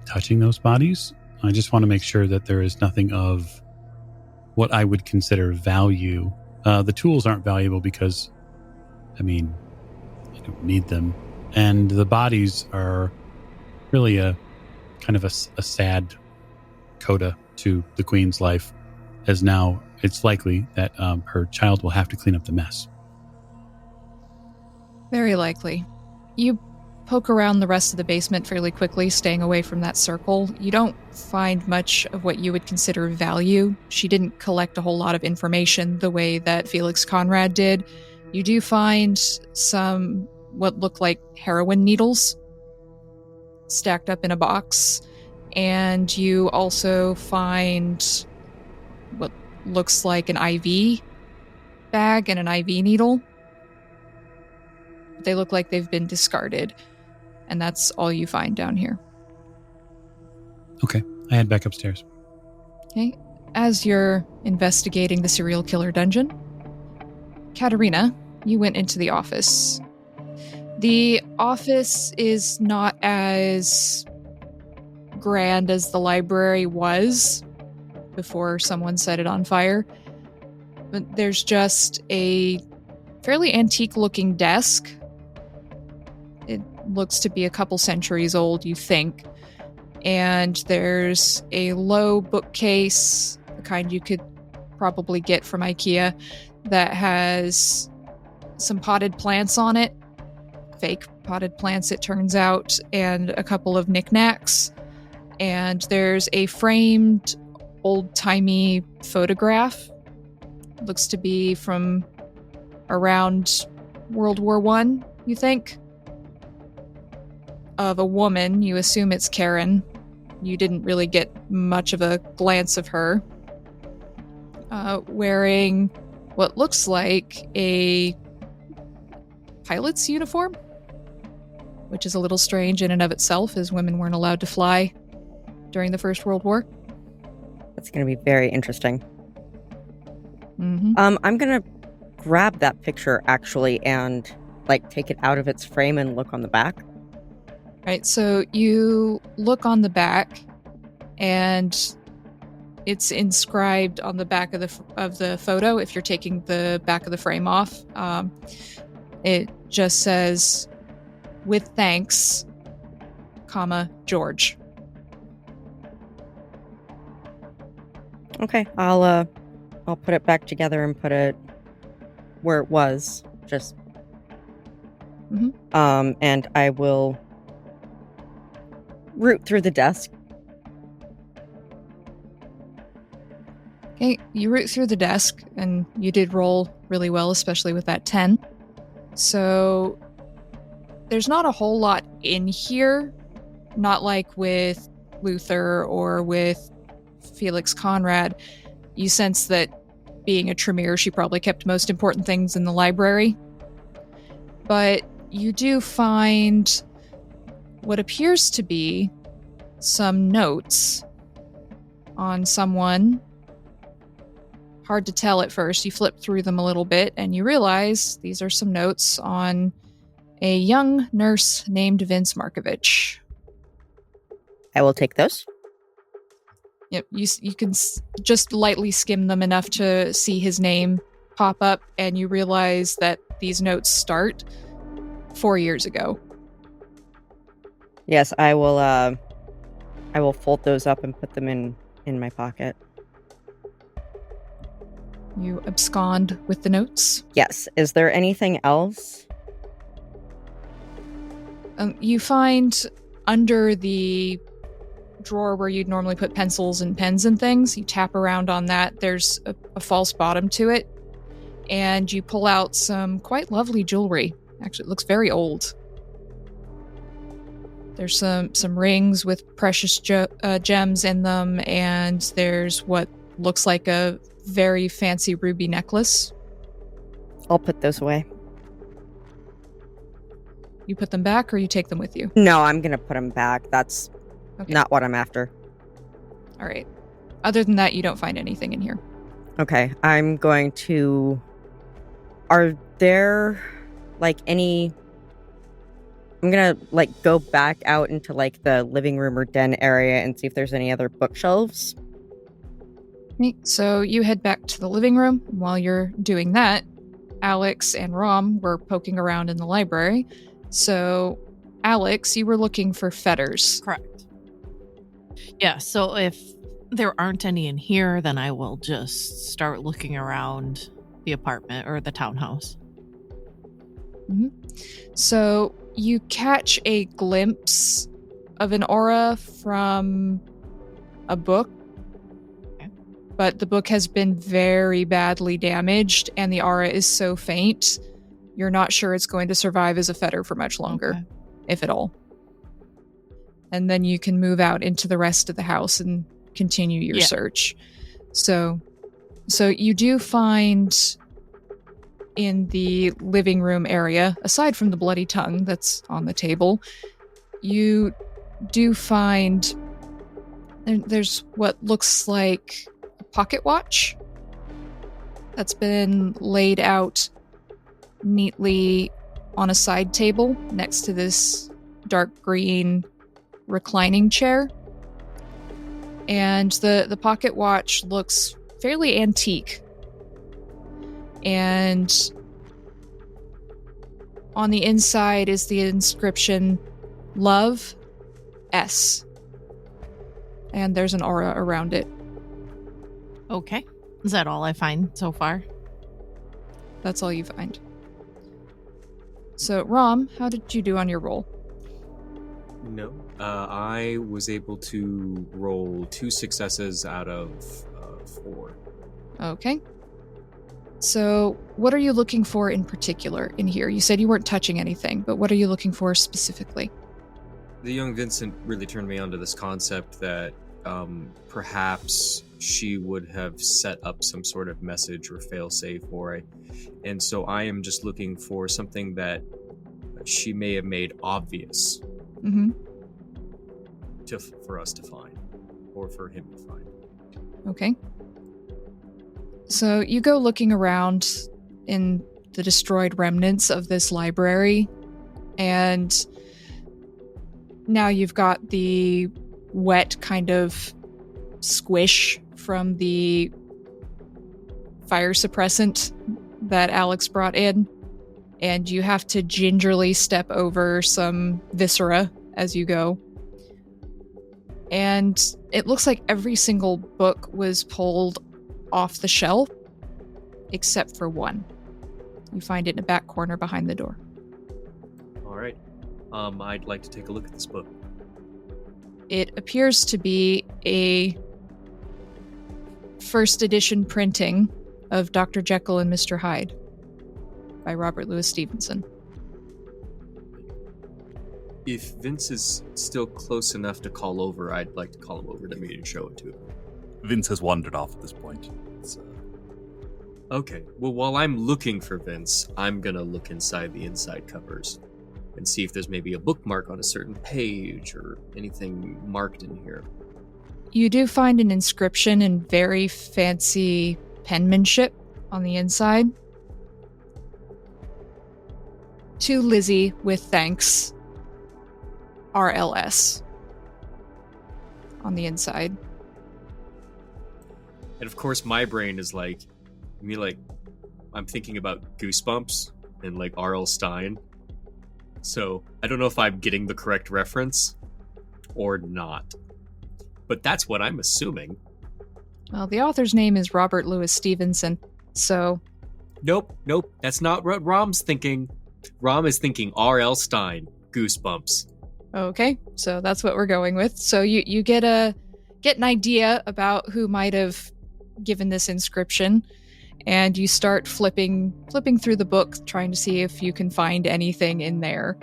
Speaker 2: touching those bodies. I just want to make sure that there is nothing of what I would consider value. The tools aren't valuable because, I don't need them. And the bodies are really a kind of a sad coda to the queen's life, as now it's likely that her child will have to clean up the mess.
Speaker 1: Very likely. You poke around the rest of the basement fairly quickly, staying away from that circle. You don't find much of what you would consider value. She didn't collect a whole lot of information the way that Felix Conrad did. You do find some what look like heroin needles stacked up in a box, and you also find what looks like an IV bag and an IV needle. They look like they've been discarded, and that's all you find down here.
Speaker 2: Okay, I head back upstairs.
Speaker 1: Okay, as you're investigating the serial killer dungeon, Katerina, you went into the office. The office is not as grand as the library was before someone set it on fire. But there's just a fairly antique-looking desk. It looks to be a couple centuries old, you think. And there's a low bookcase, the kind you could probably get from IKEA, that has some potted plants on it. Fake potted plants, it turns out, and a couple of knickknacks. And there's a framed, old-timey photograph. Looks to be from around World War I, you think? Of a woman. You assume it's Karen. You didn't really get much of a glance of her. Wearing what looks like a pilot's uniform, which is a little strange in and of itself, as women weren't allowed to fly during the First World War.
Speaker 5: That's going to be very interesting.
Speaker 1: Mm-hmm.
Speaker 5: I'm going to grab that picture, actually, and, take it out of its frame and look on the back.
Speaker 1: Right, so you look on the back, and it's inscribed on the back of the photo. If you're taking the back of the frame off, it just says, "With thanks, George."
Speaker 5: Okay, I'll put it back together and put it where it was. Just, and I will root through the desk.
Speaker 1: Okay, you root through the desk, and you did roll really well, especially with that 10. So there's not a whole lot in here, not like with Luther or with Felix Conrad. You sense that being a Tremere, she probably kept most important things in the library. But you do find what appears to be some notes on someone. Hard to tell at first. You flip through them a little bit and you realize these are some notes on a young nurse named Vince Markovich.
Speaker 5: I will take those.
Speaker 1: Yep, you can just lightly skim them enough to see his name pop up, and you realize that these notes start 4 years ago.
Speaker 5: Yes, I will fold those up and put them in my pocket.
Speaker 1: You abscond with the notes.
Speaker 5: Yes. Is there anything else?
Speaker 1: You find under the drawer where you'd normally put pencils and pens and things, you tap around on that. There's a false bottom to it, and you pull out some quite lovely jewelry. Actually, it looks very old. There's some rings with precious gems in them, and there's what looks like a very fancy ruby necklace.
Speaker 5: I'll put those away.
Speaker 1: You put them back, or you take them with you?
Speaker 5: No, I'm going to put them back. That's
Speaker 1: Okay.
Speaker 5: not what I'm after.
Speaker 1: All right. Other than that, you don't find anything in here.
Speaker 5: Okay, I'm going to... Are there, like, any... I'm gonna, like, go back out into, like, the living room or den area and see if there's any other bookshelves.
Speaker 1: Okay, so you head back to the living room. While you're doing that, Alex and Rom were poking around in the library. So, Alex, you were looking for fetters.
Speaker 6: Correct. Yeah, so if there aren't any in here, then I will just start looking around the apartment or the townhouse.
Speaker 1: Mm-hmm. So you catch a glimpse of an aura from a book,
Speaker 6: okay,
Speaker 1: but the book has been very badly damaged, and the aura is so faint, you're not sure it's going to survive as a fetter for much longer,
Speaker 6: okay,
Speaker 1: if at all. And then you can move out into the rest of the house and continue your search. So you do find in the living room area, aside from the bloody tongue that's on the table, you do find there's what looks like a pocket watch that's been laid out neatly on a side table next to this dark green reclining chair. And the pocket watch looks fairly antique. And on the inside is the inscription, Love S. And there's an aura around it.
Speaker 6: okay. Is that all I find so far?
Speaker 1: That's all you find. So, Rom, how did you do on your roll?
Speaker 4: No. I was able to roll 2 successes out of 4.
Speaker 1: Okay. So, what are you looking for in particular in here? You said you weren't touching anything, but what are you looking for specifically?
Speaker 4: The young Vincent really turned me onto this concept that perhaps she would have set up some sort of message or failsafe for it. And so I am just looking for something that she may have made obvious
Speaker 1: Mm-hmm.
Speaker 4: for us to find, or for him to find.
Speaker 1: Okay. So you go looking around in the destroyed remnants of this library, and now you've got the wet kind of squish from the fire suppressant that Alex brought in, and you have to gingerly step over some viscera as you go. And it looks like every single book was pulled off the shelf, except for one. You find it in a back corner behind the door.
Speaker 4: All right. I'd like to take a look at this book.
Speaker 1: It appears to be a first edition printing of Dr. Jekyll and Mr. Hyde by Robert Louis Stevenson.
Speaker 4: If Vince is still close enough to call over, I'd like to call him over to me and show it to him.
Speaker 3: Vince has wandered off at this point.
Speaker 4: Okay, well, while I'm looking for Vince, I'm gonna look inside the inside covers and see if there's maybe a bookmark on a certain page or anything marked in here.
Speaker 1: You do find an inscription in very fancy penmanship on the inside. To Lizzie with thanks. RLS. On the inside.
Speaker 4: And of course, my brain is like, I'm thinking about Goosebumps and like R.L. Stine. So I don't know if I'm getting the correct reference or not. But that's what I'm assuming.
Speaker 1: Well, the author's name is Robert Louis Stevenson, so...
Speaker 4: Nope, that's not what Rom's thinking. Rom is thinking R.L. Stine, Goosebumps.
Speaker 1: Okay, so that's what we're going with. So you get an idea about who might have given this inscription, and you start flipping through the book, trying to see if you can find anything in there.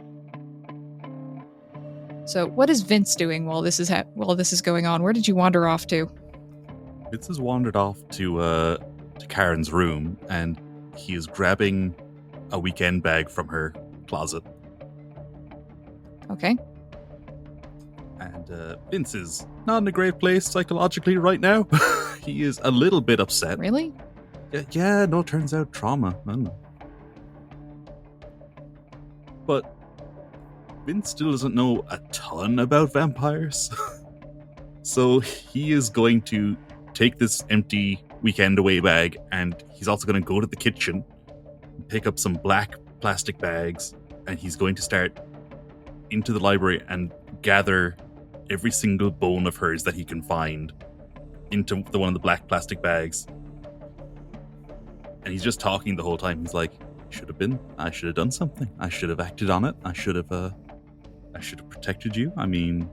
Speaker 1: So, what is Vince doing while this is going on? Where did you wander off to?
Speaker 3: Vince has wandered off to Karen's room, and he is grabbing a weekend bag from her closet.
Speaker 1: Okay.
Speaker 3: And Vince is not in a great place psychologically right now. He is a little bit upset.
Speaker 1: Really?
Speaker 3: Yeah, no, turns out trauma. I don't know. But Vince still doesn't know a ton about vampires. So he is going to take this empty weekend away bag, and he's also going to go to the kitchen, pick up some black plastic bags, and he's going to start into the library and gather every single bone of hers that he can find into one of the black plastic bags. And he's just talking the whole time. He's like, I should have done something. I should have acted on it. I should have protected you. I mean,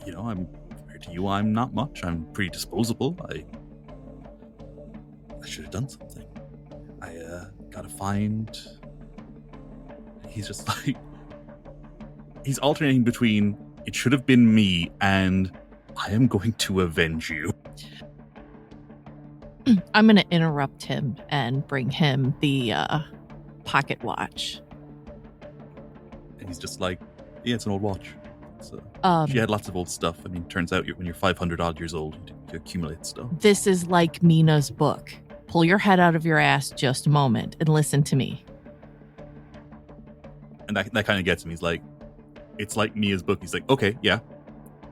Speaker 3: compared to you, I'm not much. I'm pretty disposable. I should have done something. I gotta find... He's just like... He's alternating between, it should have been me, and I am going to avenge you.
Speaker 6: I'm going to interrupt him and bring him the pocket watch.
Speaker 3: And he's just like, yeah, it's an old watch. So she had lots of old stuff. I mean, turns out when you're 500 odd years old, you accumulate stuff.
Speaker 6: This is like Mina's book. Pull your head out of your ass just a moment and listen to me.
Speaker 3: And that kind of gets him. He's like, it's like Mia's book. He's like, okay, yeah.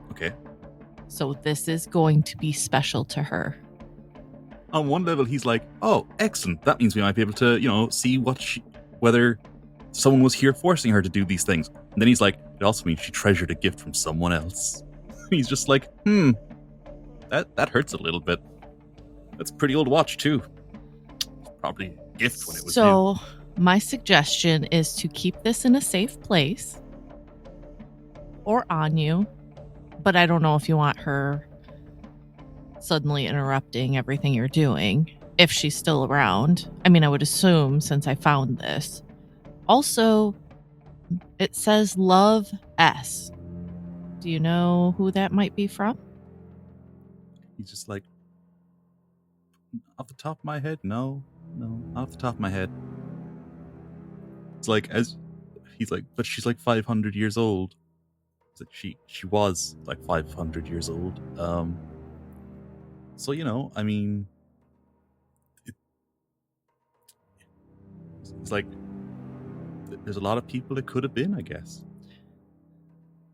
Speaker 3: Okay.
Speaker 6: So this is going to be special to her.
Speaker 3: On one level, he's like, oh, excellent. That means we might be able to, see whether someone was here forcing her to do these things. And then he's like, it also means she treasured a gift from someone else. He's just like, that hurts a little bit. That's a pretty old watch, too. Probably a gift when it was new.
Speaker 6: My suggestion is to keep this in a safe place or on you, but I don't know if you want her suddenly interrupting everything you're doing if she's still around. I mean, I would assume since I found this. Also, it says Love S. Do you know who that might be from?
Speaker 3: He's just like, off the top of my head, no, off the top of my head. It's like, but she's like 500 years old. It's like she was like 500 years old. So, I mean, it's like, there's a lot of people it could have been, I guess.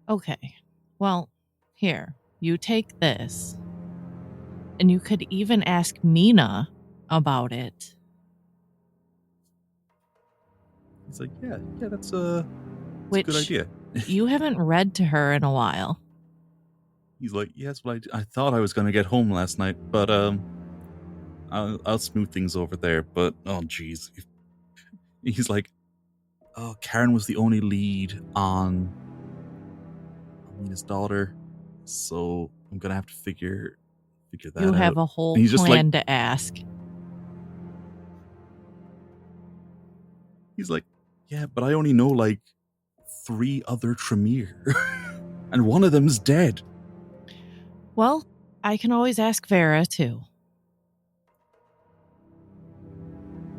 Speaker 6: Okay. Well, here, you take this. And you could even ask Mina about it.
Speaker 3: He's like, yeah, that's a good idea.
Speaker 6: You haven't read to her in a while.
Speaker 3: He's like, yeah, that's what I thought I was going to get home last night, but I'll smooth things over there. But oh, geez, he's like, oh, Karen was the only lead on Mina's daughter, so I'm gonna have to figure figure that
Speaker 6: You
Speaker 3: out.
Speaker 6: have a whole
Speaker 3: And he's just
Speaker 6: plan to ask.
Speaker 3: He's like, yeah, but I only know like 3 other Tremere. And one of them's dead.
Speaker 6: Well, I can always ask Vera, too.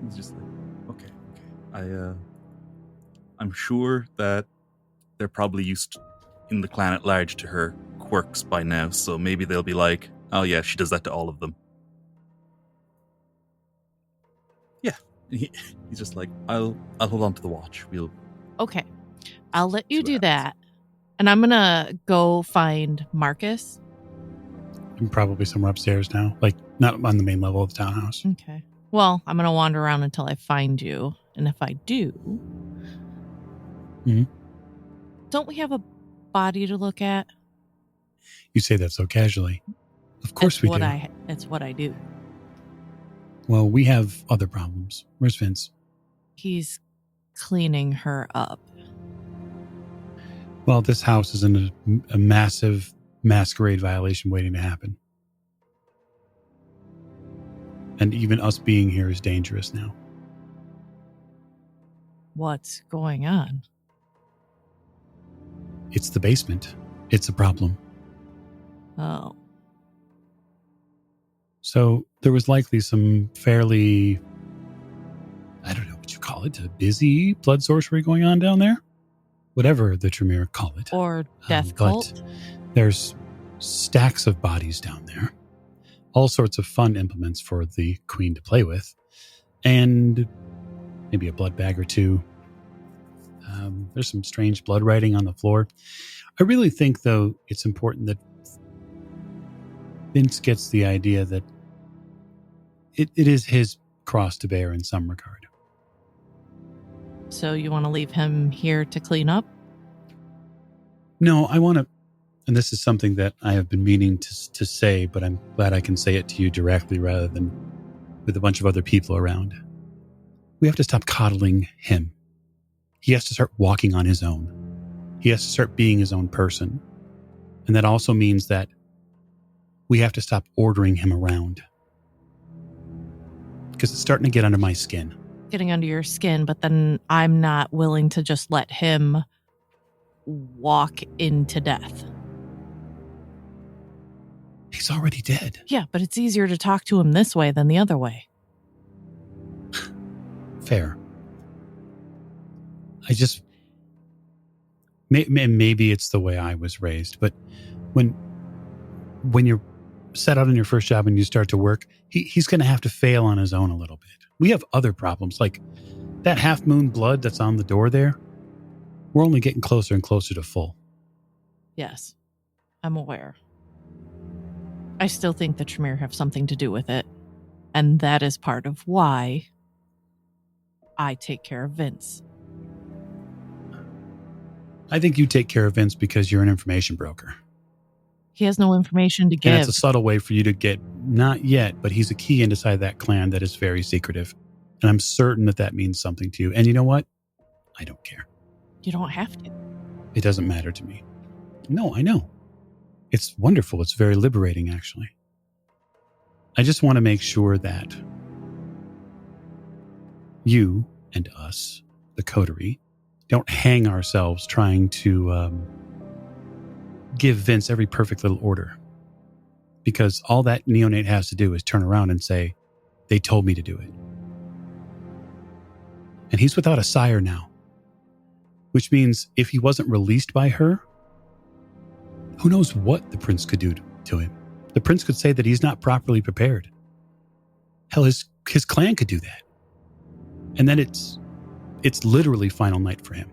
Speaker 3: He's just like, okay. I'm sure that they're probably used in the clan at large to her quirks by now, so maybe they'll be like, oh yeah, she does that to all of them. Yeah. He's just like, I'll hold on to the watch. We'll
Speaker 6: Okay. I'll let you
Speaker 3: See what
Speaker 6: do
Speaker 3: happens.
Speaker 6: that. And I'm going to go find Marcus.
Speaker 2: I'm probably somewhere upstairs now, like not on the main level of the townhouse.
Speaker 6: Okay. Well, I'm going to wander around until I find you. And if I do, don't we have a body to look at?
Speaker 2: You say that so casually. Of course we do.
Speaker 6: It's what I do.
Speaker 2: Well, we have other problems. Where's Vince?
Speaker 6: He's cleaning her up.
Speaker 2: Well, this house is in a massive masquerade violation waiting to happen. And even us being here is dangerous now.
Speaker 6: What's going on?
Speaker 2: It's the basement. It's a problem.
Speaker 6: Oh.
Speaker 2: So there was likely some fairly, I don't know what you call it, a busy blood sorcery going on down there. Whatever the Tremere call it.
Speaker 6: Or death
Speaker 2: But
Speaker 6: cult.
Speaker 2: there's stacks of bodies down there. All sorts of fun implements for the queen to play with. And maybe a blood bag or two. There's some strange blood writing on the floor. I really think, though, it's important that Vince gets the idea that it is his cross to bear in some regard.
Speaker 6: So you want to leave him here to clean up?
Speaker 2: No, I want to, and this is something that I have been meaning to say, but I'm glad I can say it to you directly rather than with a bunch of other people around. We have to stop coddling him. He has to start walking on his own. He has to start being his own person. And that also means that we have to stop ordering him around. Because it's starting to get under my skin.
Speaker 6: Getting under your skin, but then I'm not willing to just let him walk into death.
Speaker 2: He's already dead.
Speaker 6: Yeah, but it's easier to talk to him this way than the other way.
Speaker 2: Fair. I just... Maybe it's the way I was raised, but when you're set out on your first job and you start to work, he's going to have to fail on his own a little bit. We have other problems, like that half-moon blood that's on the door there. We're only getting closer and closer to full.
Speaker 6: Yes, I'm aware. I still think the Tremere have something to do with it, and that is part of why I take care of Vince.
Speaker 2: I think you take care of Vince because you're an information broker.
Speaker 6: He has no information to give.
Speaker 2: And it's a subtle way for you to get, not yet, but he's a key inside that clan that is very secretive. And I'm certain that means something to you. And you know what? I don't care.
Speaker 6: You don't have to.
Speaker 2: It doesn't matter to me. No, I know. It's wonderful. It's very liberating, actually. I just want to make sure that you and us, the coterie, don't hang ourselves trying to give Vince every perfect little order. Because all that neonate has to do is turn around and say, they told me to do it. And he's without a sire now. Which means if he wasn't released by her, who knows what the prince could do to him. The prince could say that he's not properly prepared. Hell, his clan could do that. And then it's literally final night for him.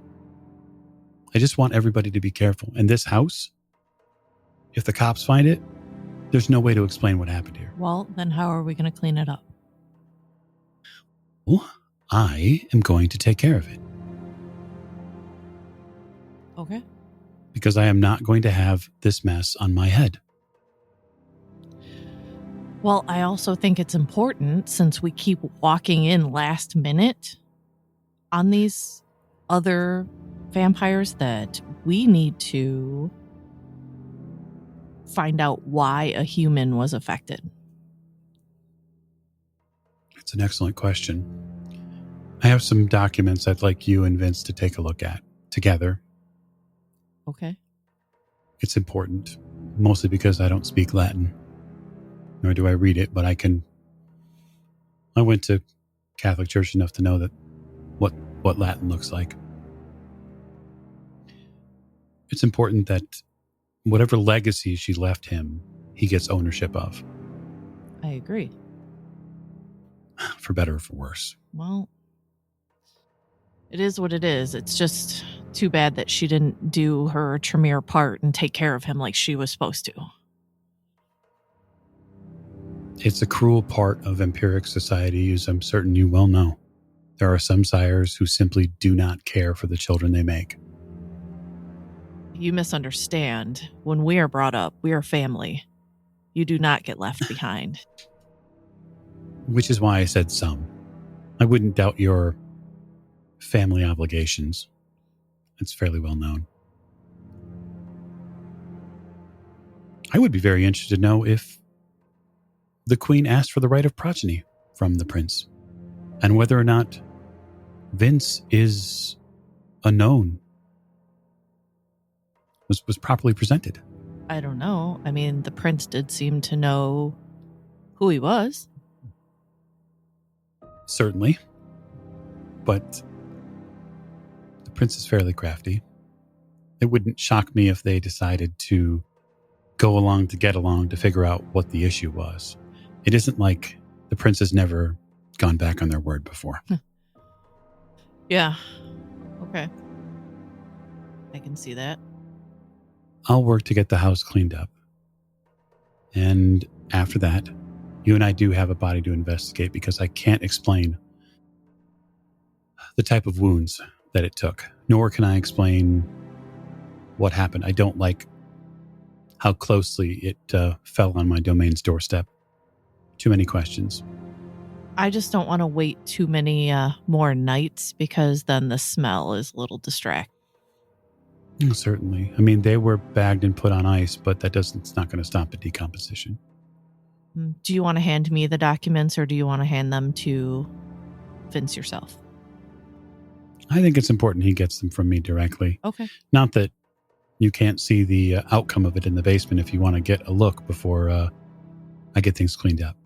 Speaker 2: I just want everybody to be careful. And this house, if the cops find it, there's no way to explain what happened here.
Speaker 6: Well, then how are we going to clean it up?
Speaker 2: Well, I am going to take care of it.
Speaker 6: Okay.
Speaker 2: Because I am not going to have this mess on my head.
Speaker 6: Well, I also think it's important, since we keep walking in last minute on these other vampires, that we need to find out why a human was affected?
Speaker 2: It's an excellent question. I have some documents I'd like you and Vince to take a look at together.
Speaker 6: Okay.
Speaker 2: It's important, mostly because I don't speak Latin, nor do I read it, but I went to Catholic Church enough to know that what Latin looks like. It's important that whatever legacy she left him, he gets ownership of,
Speaker 6: I agree.
Speaker 2: for better or for worse.
Speaker 6: Well, it is what it is. It's just too bad that she didn't do her Tremere part and take care of him like she was supposed to.
Speaker 2: It's a cruel part of empiric society, as I'm certain you well know. There are some sires who simply do not care for the children they make.
Speaker 6: You misunderstand. When we are brought up, we are family. You do not get left behind.
Speaker 2: Which is why I said some. I wouldn't doubt your family obligations. It's fairly well known. I would be very interested to know if the Queen asked for the right of progeny from the prince, and whether or not Vince is a known, was properly presented.
Speaker 6: I don't know. I mean, the prince did seem to know who he was.
Speaker 2: Certainly. But the prince is fairly crafty. It wouldn't shock me if they decided to go along to get along to figure out what the issue was. It isn't like the prince has never gone back on their word before.
Speaker 6: Yeah. Okay. I can see that.
Speaker 2: I'll work to get the house cleaned up. And after that, you and I do have a body to investigate, because I can't explain the type of wounds that it took, nor can I explain what happened. I don't like how closely it fell on my domain's doorstep. Too many questions.
Speaker 6: I just don't want to wait too many more nights, because then the smell is a little distracting.
Speaker 2: Certainly. I mean, they were bagged and put on ice, but it's not going to stop the decomposition.
Speaker 6: Do you want to hand me the documents, or do you want to hand them to Vince yourself?
Speaker 2: I think it's important he gets them from me directly.
Speaker 6: Okay.
Speaker 2: Not that you can't see the outcome of it in the basement if you want to get a look before I get things cleaned up.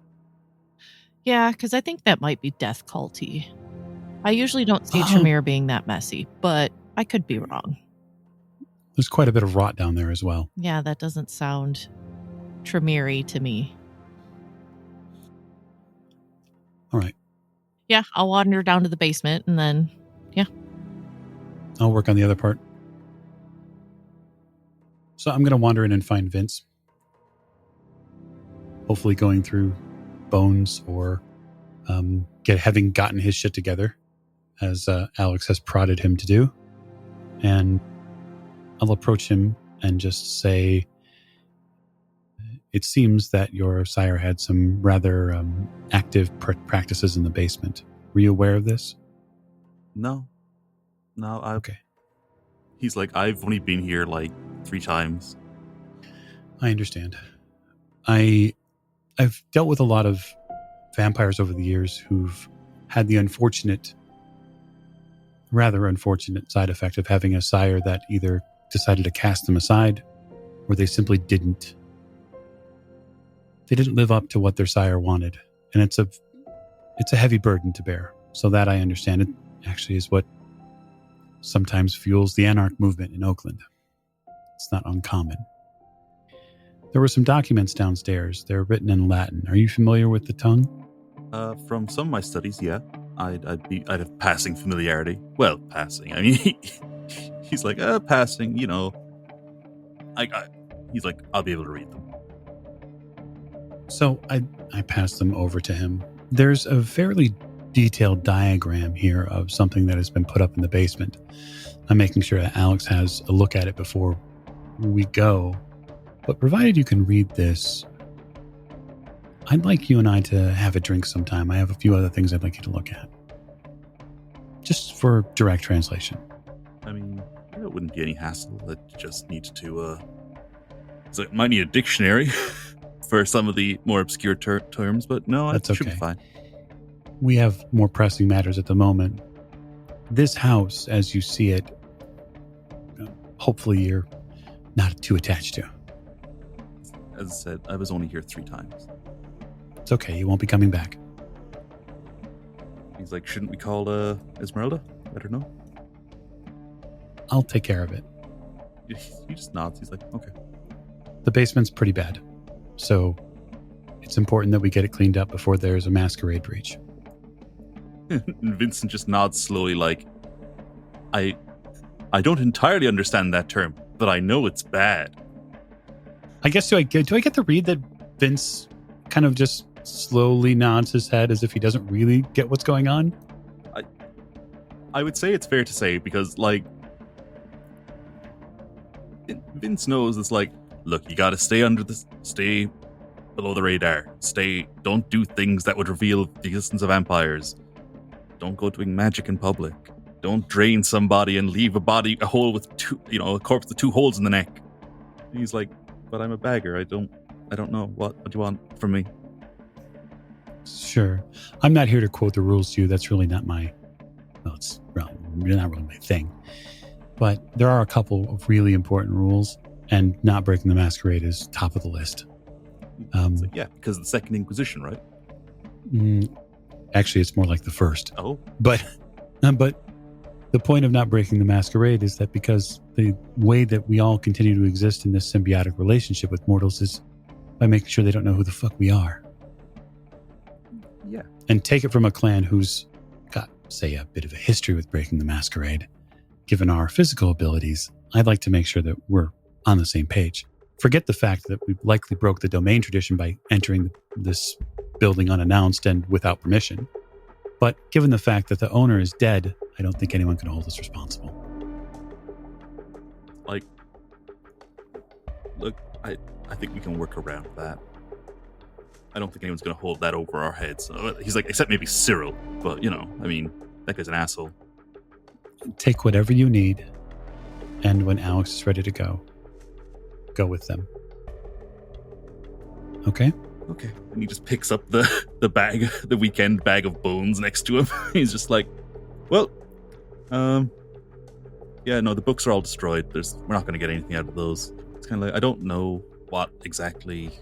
Speaker 6: Yeah, because I think that might be death culty. I usually don't see Tremere being that messy, but I could be wrong.
Speaker 2: There's quite a bit of rot down there as well.
Speaker 6: Yeah, that doesn't sound Tremere to me.
Speaker 2: All right.
Speaker 6: Yeah, I'll wander down to the basement and then, yeah.
Speaker 2: I'll work on the other part. So I'm going to wander in and find Vince. Hopefully going through bones or having gotten his shit together, as Alex has prodded him to do. And I'll approach him and just say, it seems that your sire had some rather active practices in the basement. Were you aware of this?
Speaker 3: No.
Speaker 2: Okay.
Speaker 3: He's like, I've only been here like 3 times.
Speaker 2: I understand. I've dealt with a lot of vampires over the years who've had the rather unfortunate side effect of having a sire that either decided to cast them aside, or they simply didn't live up to what their sire wanted. And it's a heavy burden to bear. So that I understand. It actually is what sometimes fuels the anarch movement in Oakland. It's not uncommon. There were some documents downstairs. They're written in Latin. Are you familiar with the tongue?
Speaker 3: From some of my studies, yeah. I'd have passing familiarity. Well, passing. I mean, he's like, passing, you know. He's like, I'll be able to read them.
Speaker 2: So I passed them over to him. There's a fairly detailed diagram here of something that has been put up in the basement. I'm making sure that Alex has a look at it before we go. But provided you can read this, I'd like you and I to have a drink sometime. I have a few other things I'd like you to look at. Just for direct translation.
Speaker 3: I mean, it wouldn't be any hassle. I just need to So it might need a dictionary for some of the more obscure terms, but no,
Speaker 2: That's
Speaker 3: it should
Speaker 2: okay.
Speaker 3: be fine.
Speaker 2: We have more pressing matters at the moment. This house, as you see it, hopefully you're not too attached to.
Speaker 3: As I said, I was only here 3 times.
Speaker 2: It's okay. You won't be coming back.
Speaker 3: He's like, shouldn't we call Esmeralda? Let her know.
Speaker 2: I'll take care of it.
Speaker 3: He just nods. He's like, okay.
Speaker 2: The basement's pretty bad, so it's important that we get it cleaned up before there's a masquerade breach.
Speaker 3: And Vincent just nods slowly, like, I don't entirely understand that term, but I know it's bad.
Speaker 2: I guess do I get the read that Vince kind of just slowly nods his head as if he doesn't really get what's going on?
Speaker 3: I would say it's fair to say, because, like, Vince knows it's like, look, you gotta stay below the radar. Don't do things that would reveal the existence of vampires. Don't go doing magic in public. Don't drain somebody and leave a hole with a corpse with 2 holes in the neck. And he's like, but I'm a bagger. I don't know. What do you want from me?
Speaker 2: Sure. I'm not here to quote the rules to you. That's really not it's not really my thing. But there are a couple of really important rules, and not breaking the masquerade is top of the list.
Speaker 3: Yeah, because of the Second Inquisition, right?
Speaker 2: Actually, it's more like the first.
Speaker 3: Oh.
Speaker 2: But the point of not breaking the masquerade is that because the way that we all continue to exist in this symbiotic relationship with mortals is by making sure they don't know who the fuck we are.
Speaker 3: Yeah.
Speaker 2: And take it from a clan who's got, say, a bit of a history with breaking the masquerade. Given our physical abilities, I'd like to make sure that we're on the same page. Forget the fact that we likely broke the domain tradition by entering this building unannounced and without permission. But given the fact that the owner is dead, I don't think anyone can hold us responsible.
Speaker 3: Like, look, I think we can work around that. I don't think anyone's going to hold that over our heads. He's like, except maybe Cyril. But, that guy's an asshole.
Speaker 2: Take whatever you need, and when Alex is ready to go with them. Okay?
Speaker 3: Okay. And he just picks up the bag, the weekend bag of bones next to him. He's just like, well, yeah, no, the books are all destroyed. We're not going to get anything out of those. It's kind of like, I don't know what exactly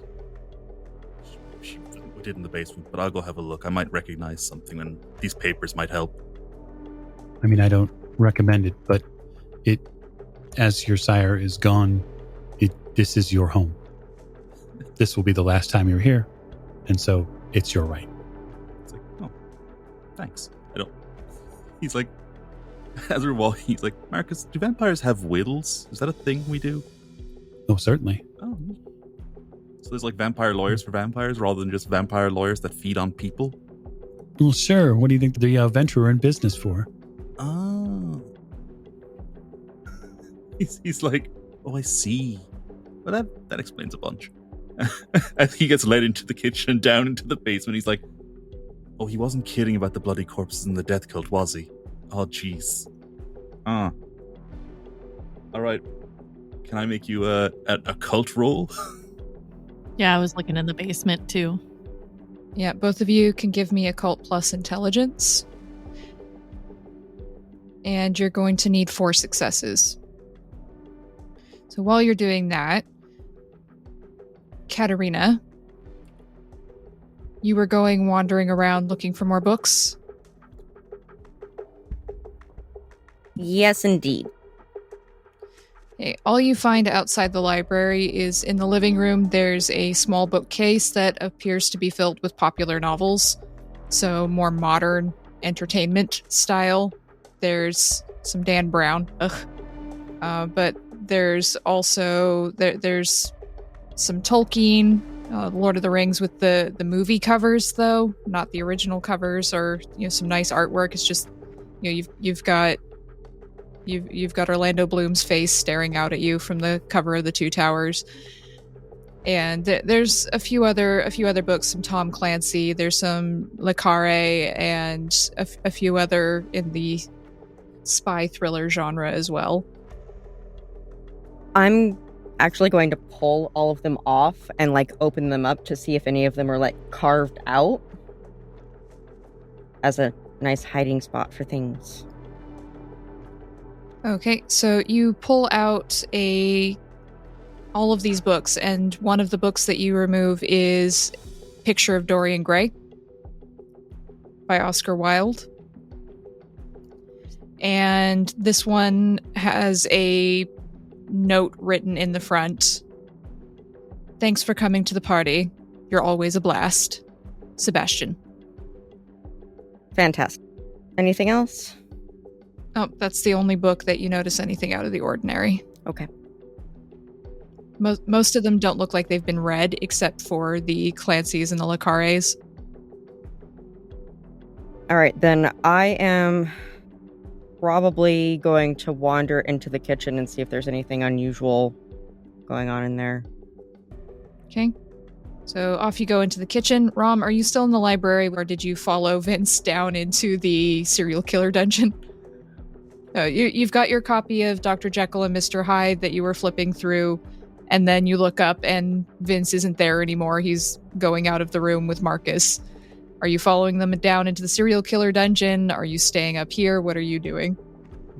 Speaker 3: she did in the basement, but I'll go have a look. I might recognize something, and these papers might help.
Speaker 2: I mean, I don't recommend it, but as your sire is gone, this is your home. This will be the last time you're here, and so it's your right.
Speaker 3: It's like, oh, thanks. He's like, as we're walking, he's like, Marcus, do vampires have wills? Is that a thing we do?
Speaker 2: Oh, certainly.
Speaker 3: Oh, so there's like vampire lawyers for vampires rather than just vampire lawyers that feed on people?
Speaker 2: Well, sure. What do you think the venturer in business for?
Speaker 3: Oh. He's like, oh, I see. Well, that explains a bunch. And he gets led into the kitchen and down into the basement. He's like, oh, he wasn't kidding about the bloody corpses in the death cult, was he? Oh, jeez. All right. Can I make you a cult roll?
Speaker 6: Yeah, I was looking in the basement too.
Speaker 1: Yeah, both of you can give me occult plus intelligence. And you're going to need 4 successes. So while you're doing that, Katerina, you were going wandering around looking for more books?
Speaker 5: Yes, indeed.
Speaker 1: Okay, all you find outside the library is in the living room, there's a small bookcase that appears to be filled with popular novels. So more modern entertainment style. There's some Dan Brown. But there's also there's some Tolkien, Lord of the Rings with the movie covers though, not the original covers, or some nice artwork. It's just you've got Orlando Bloom's face staring out at you from the cover of The Two Towers. And there's a few other books, some Tom Clancy, there's some Le Carre, and a few other in the spy thriller genre as well.
Speaker 5: I'm actually going to pull all of them off and like open them up to see if any of them are like carved out as a nice hiding spot for things.
Speaker 1: Okay, so you pull out all of these books, and one of the books that you remove is Picture of Dorian Gray by Oscar Wilde. And this one has a note written in the front. Thanks for coming to the party. You're always a blast. Sebastian.
Speaker 5: Fantastic. Anything else?
Speaker 1: Oh, that's the only book that you notice anything out of the ordinary.
Speaker 5: Okay.
Speaker 1: Most of them don't look like they've been read, except for the Clancy's and the Lacares.
Speaker 5: All right, then I am probably going to wander into the kitchen and see if there's anything unusual going on in there.
Speaker 1: Okay. So off you go into the kitchen. Rom, are you still in the library, or did you follow Vince down into the serial killer dungeon? You've got your copy of Dr. Jekyll and Mr. Hyde that you were flipping through, and then you look up and Vince isn't there anymore. He's going out of the room with Marcus. Are you following them down into the serial killer dungeon? Are you staying up here? What are you doing?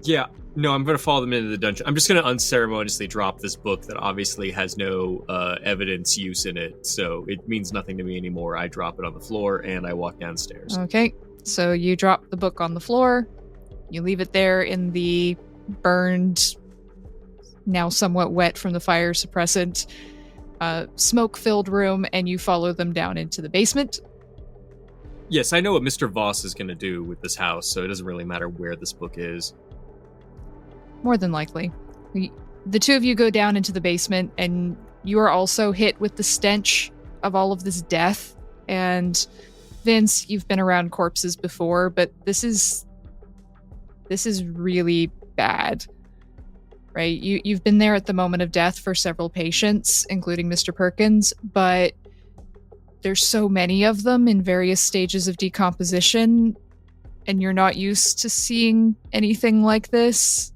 Speaker 4: Yeah, no, I'm going to follow them into the dungeon. I'm just going to unceremoniously drop this book that obviously has no evidence use in it, so it means nothing to me anymore. I drop it on the floor and I walk downstairs.
Speaker 1: Okay, so you drop the book on the floor. You leave it there in the burned, now somewhat wet from the fire suppressant, smoke-filled room, and you follow them down into the basement.
Speaker 4: Yes, I know what Mr. Voss is going to do with this house, so it doesn't really matter where this book is.
Speaker 1: More than likely. The two of you go down into the basement, and you are also hit with the stench of all of this death. And Vince, you've been around corpses before, but this is really bad. Right? You've been there at the moment of death for several patients, including Mr. Perkins, but there's so many of them in various stages of decomposition, and you're not used to seeing anything like this.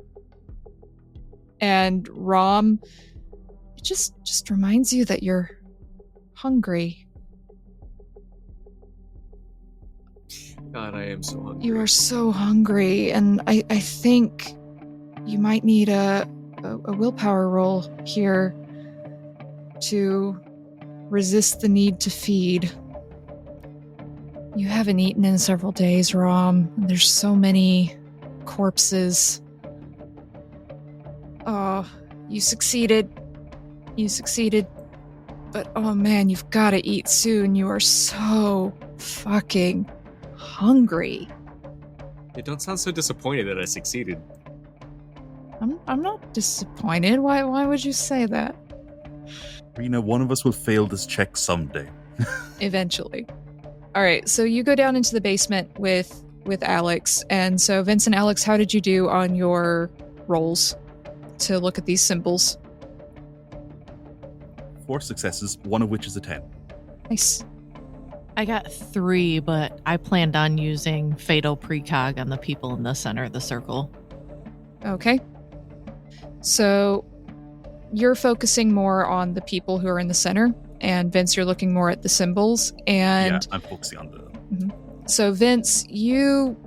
Speaker 1: And Rom, it just reminds you that you're hungry.
Speaker 4: God, I am so hungry.
Speaker 1: You are so hungry, and I think you might need a willpower roll here to resist the need to feed. You haven't eaten in several days, Rom. There's so many corpses. Oh, you succeeded. But oh man, you've got to eat soon. You are so fucking hungry.
Speaker 4: You don't sound so disappointed that I succeeded.
Speaker 1: I'm not disappointed. Why would you say that?
Speaker 3: Rena, one of us will fail this check someday.
Speaker 1: Eventually. All right, so you go down into the basement with Alex. And so, Vince and Alex, how did you do on your rolls to look at these symbols?
Speaker 3: 4 successes, one of which is a 10.
Speaker 1: Nice.
Speaker 6: I got 3, but I planned on using Fatal Precog on the people in the center of the circle.
Speaker 1: Okay. So you're focusing more on the people who are in the center, and Vince, you're looking more at the symbols. And
Speaker 3: yeah, I'm focusing on the...
Speaker 1: So Vince, you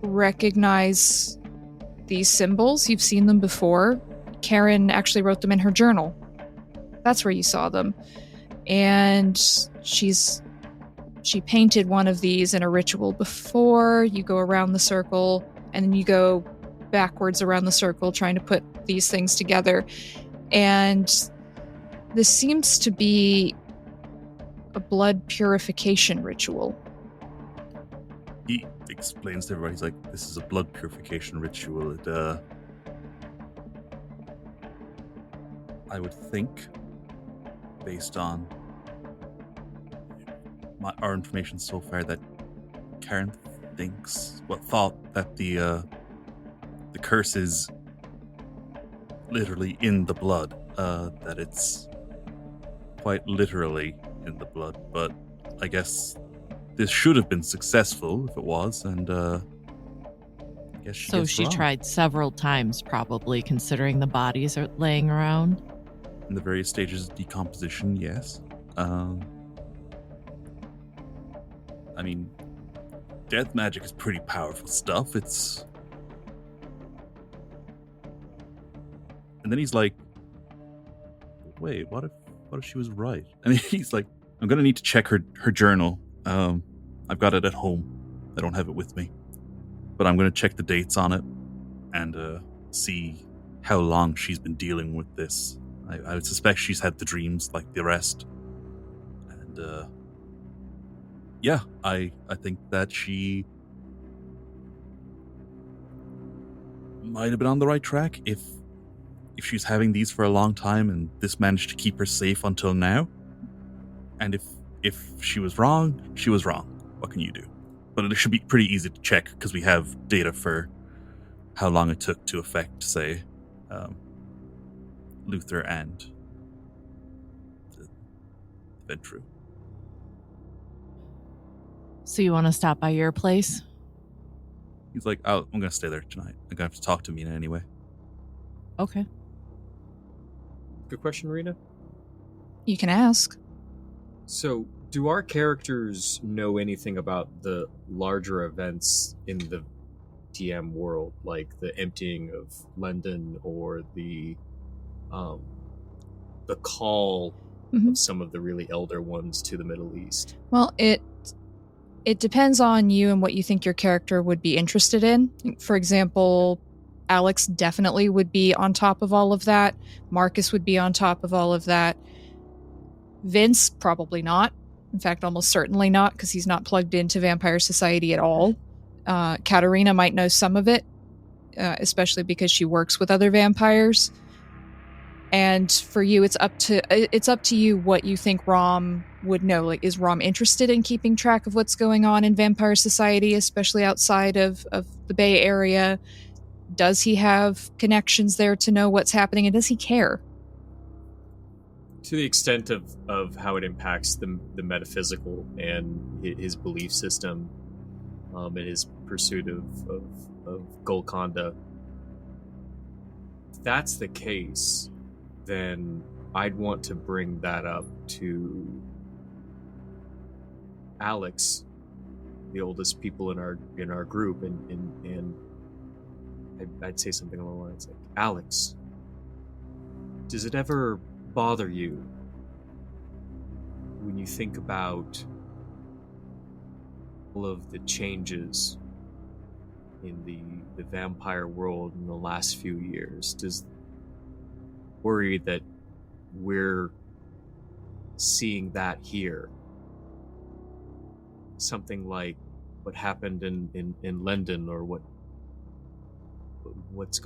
Speaker 1: recognize these symbols. You've seen them before. Karen actually wrote them in her journal. That's where you saw them. And she painted one of these in a ritual before. You go around the circle, and then you go backwards around the circle trying to put these things together. And this seems to be a blood purification ritual.
Speaker 3: He explains to everybody, he's like, this is a blood purification ritual. It, I would think, based on our information so far, that Karen thought that the curse is literally in the blood, that it's quite literally in the blood, but I guess this should have been successful if it was, and I guess she
Speaker 6: tried several times, probably, considering the bodies are laying around.
Speaker 3: in the various stages of decomposition, yes. I mean, death magic is pretty powerful stuff. And then he's like, wait, what if she was right? And he's like, I'm gonna need to check her journal. I've got it at home. I don't have it with me, but I'm gonna check the dates on it and see how long she's been dealing with this. I would suspect she's had the dreams like the rest. And yeah, I think that she might have been on the right track if she's having these for a long time and this managed to keep her safe until now. And if she was wrong, she was wrong. What can you do? But it should be pretty easy to check because we have data for how long it took to affect, say, Luther and Ventru.
Speaker 6: So you want to stop by your place?
Speaker 3: He's like, I'm going to stay there tonight. I'm going to have to talk to Mina anyway.
Speaker 6: Okay.
Speaker 4: Good question, Rena.
Speaker 1: You can ask.
Speaker 4: So, do our characters know anything about the larger events in the DM world, like the emptying of London or the call of some of the really elder ones to the Middle East?
Speaker 1: Well, it depends on you and what you think your character would be interested in. For example, Alex definitely would be on top of all of that. Marcus would be on top of all of that. Vince, probably not. In fact, almost certainly not, because he's not plugged into Vampire Society at all. Katerina might know some of it, especially because she works with other vampires. And for you, it's up to you what you think Rom would know. Like, is Rom interested in keeping track of what's going on in Vampire Society, especially outside of the Bay Area? Does he have connections there to know what's happening, and does he care?
Speaker 4: To the extent of how it impacts the metaphysical and his belief system, and his pursuit of Golconda. If that's the case, then I'd want to bring that up to Alex, the oldest people in our group, and I'd say something along the lines like, Alex, does it ever bother you when you think about all of the changes in the vampire world in the last few years? Does worry that we're seeing that here? Something like what happened in London, or what's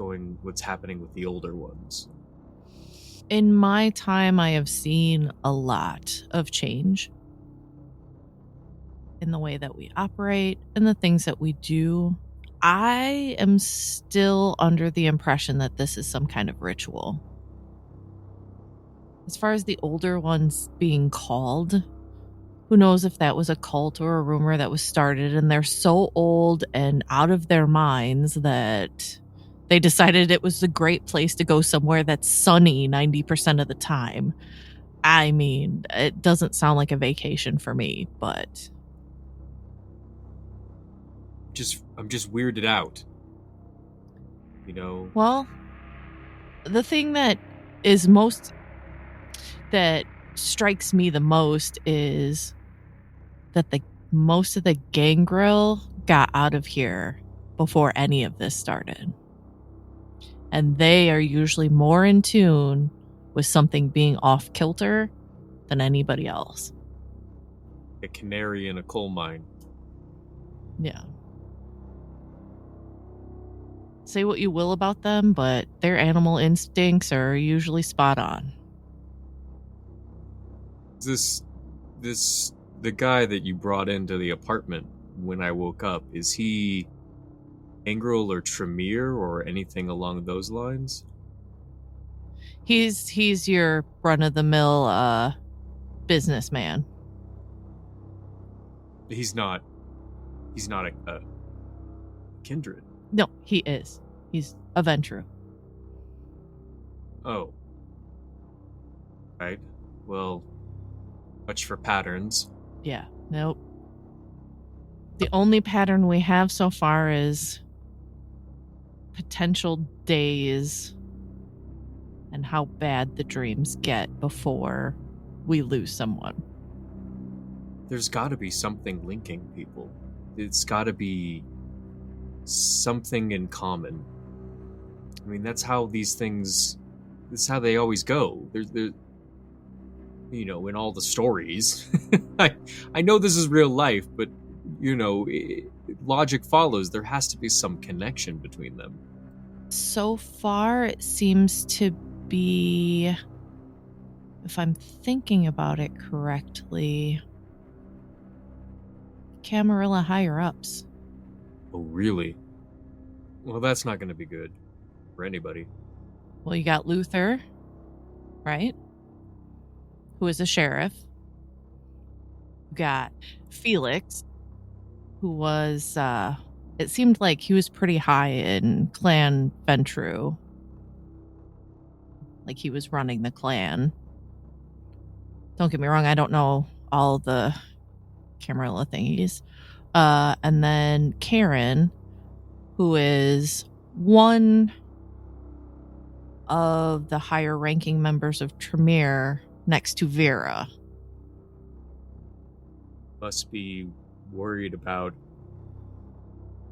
Speaker 4: happening with the older ones.
Speaker 6: In my time, I have seen a lot of change in the way that we operate and the things that we do. I am still under the impression that this is some kind of ritual. As far as the older ones being called, who knows if that was a cult or a rumor that was started, and they're so old and out of their minds that they decided it was a great place to go somewhere that's sunny 90% of the time. I mean, it doesn't sound like a vacation for me, but
Speaker 4: I'm just weirded out. You know?
Speaker 6: Well, the thing that strikes me the most is that most of the gangrel got out of here before any of this started. And they are usually more in tune with something being off kilter than anybody else.
Speaker 4: A canary in a coal mine.
Speaker 6: Yeah. Say what you will about them, but their animal instincts are usually spot on.
Speaker 4: The guy that you brought into the apartment when I woke up, is he Angrel or Tremere or anything along those lines?
Speaker 6: He's your run-of-the-mill businessman.
Speaker 4: He's not a Kindred.
Speaker 6: No, he is. He's a Ventru.
Speaker 4: Oh. Right. Well, much for patterns.
Speaker 6: Yeah, nope. The only pattern we have so far is potential days and how bad the dreams get before we lose someone.
Speaker 4: There's got to be something linking people. It's got to be something in common. I mean, that's how these things. That's how they always go. There's in all the stories. I know this is real life, but logic follows. There has to be some connection between them.
Speaker 6: So far, it seems to be, if I'm thinking about it correctly, Camarilla higher ups.
Speaker 4: Oh, really? Well, that's not going to be good for anybody.
Speaker 6: Well, you got Luther, right? Who is a sheriff. You got Felix, who was, it seemed like he was pretty high in Clan Ventru. Like he was running the clan. Don't get me wrong, I don't know all the Camarilla thingies. And then Karen, who is one of the higher ranking members of Tremere next to Vera.
Speaker 4: Must be worried about.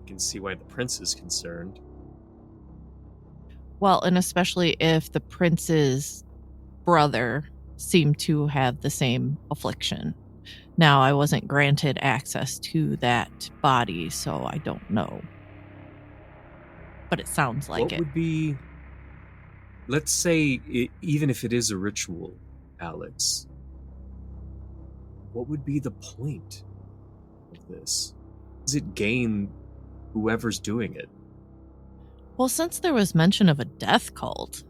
Speaker 4: You can see why the prince is concerned.
Speaker 6: Well, and especially if the prince's brother seemed to have the same affliction. Now, I wasn't granted access to that body, so I don't know. But it sounds like
Speaker 4: What
Speaker 6: it.
Speaker 4: would be. Let's say, even if it is a ritual, Alex, what would be the point of this? Does it gain whoever's doing it?
Speaker 6: Well, since there was mention of a death cult,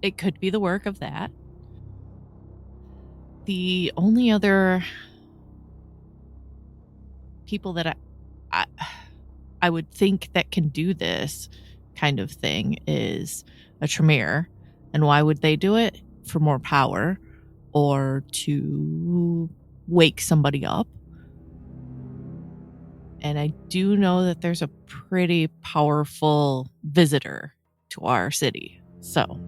Speaker 6: it could be the work of that. The only other people that I would think that can do this kind of thing is a Tremere. And why would they do it? For more power or to wake somebody up. And I do know that there's a pretty powerful visitor to our city. So,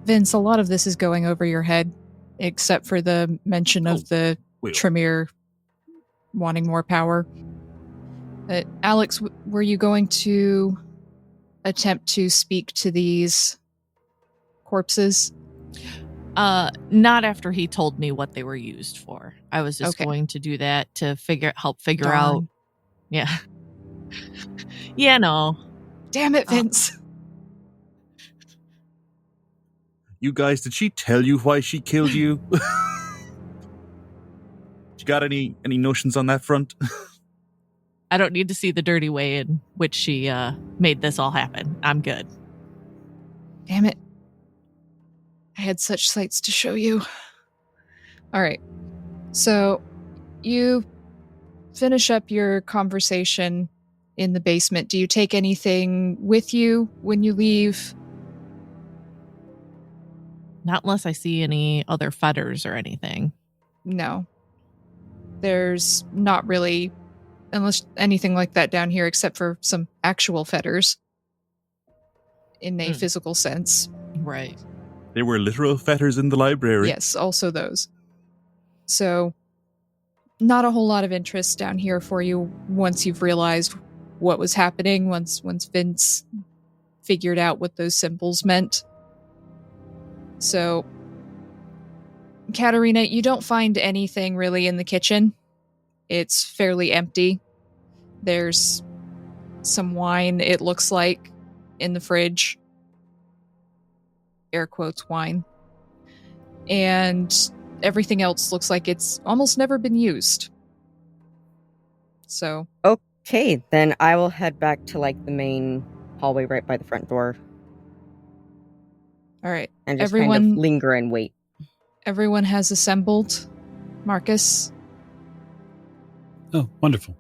Speaker 1: Vince, a lot of this is going over your head, except for the mention of the Tremere wanting more power. Alex, were you going to attempt to speak to these corpses?
Speaker 6: Not after he told me what they were used for. I was just
Speaker 1: Okay.
Speaker 6: going to do that to help figure
Speaker 1: Darn.
Speaker 6: out. Yeah. Yeah, no.
Speaker 1: Damn it, Vince.
Speaker 3: You guys, did she tell you why she killed you? You got any notions on that front?
Speaker 6: I don't need to see the dirty way in which she made this all happen. I'm good.
Speaker 1: Damn it. I had such sights to show you. All right. So you finish up your conversation in the basement. Do you take anything with you when you leave?
Speaker 6: Not unless I see any other fetters or anything.
Speaker 1: No. There's not really unless anything like that down here except for some actual fetters in a physical sense.
Speaker 6: Right.
Speaker 3: There were literal fetters in the library.
Speaker 1: Yes, also those. So, not a whole lot of interest down here for you once you've realized what was happening, once Vince figured out what those symbols meant. So, Katerina, you don't find anything really in the kitchen. It's fairly empty. There's some wine, it looks like, in the fridge. Air quotes wine. And everything else looks like it's almost never been used. So.
Speaker 5: Okay, then I will head back to the main hallway right by the front door.
Speaker 1: All right.
Speaker 5: And just kind of linger and wait.
Speaker 1: Everyone has assembled. Marcus?
Speaker 2: Oh, wonderful.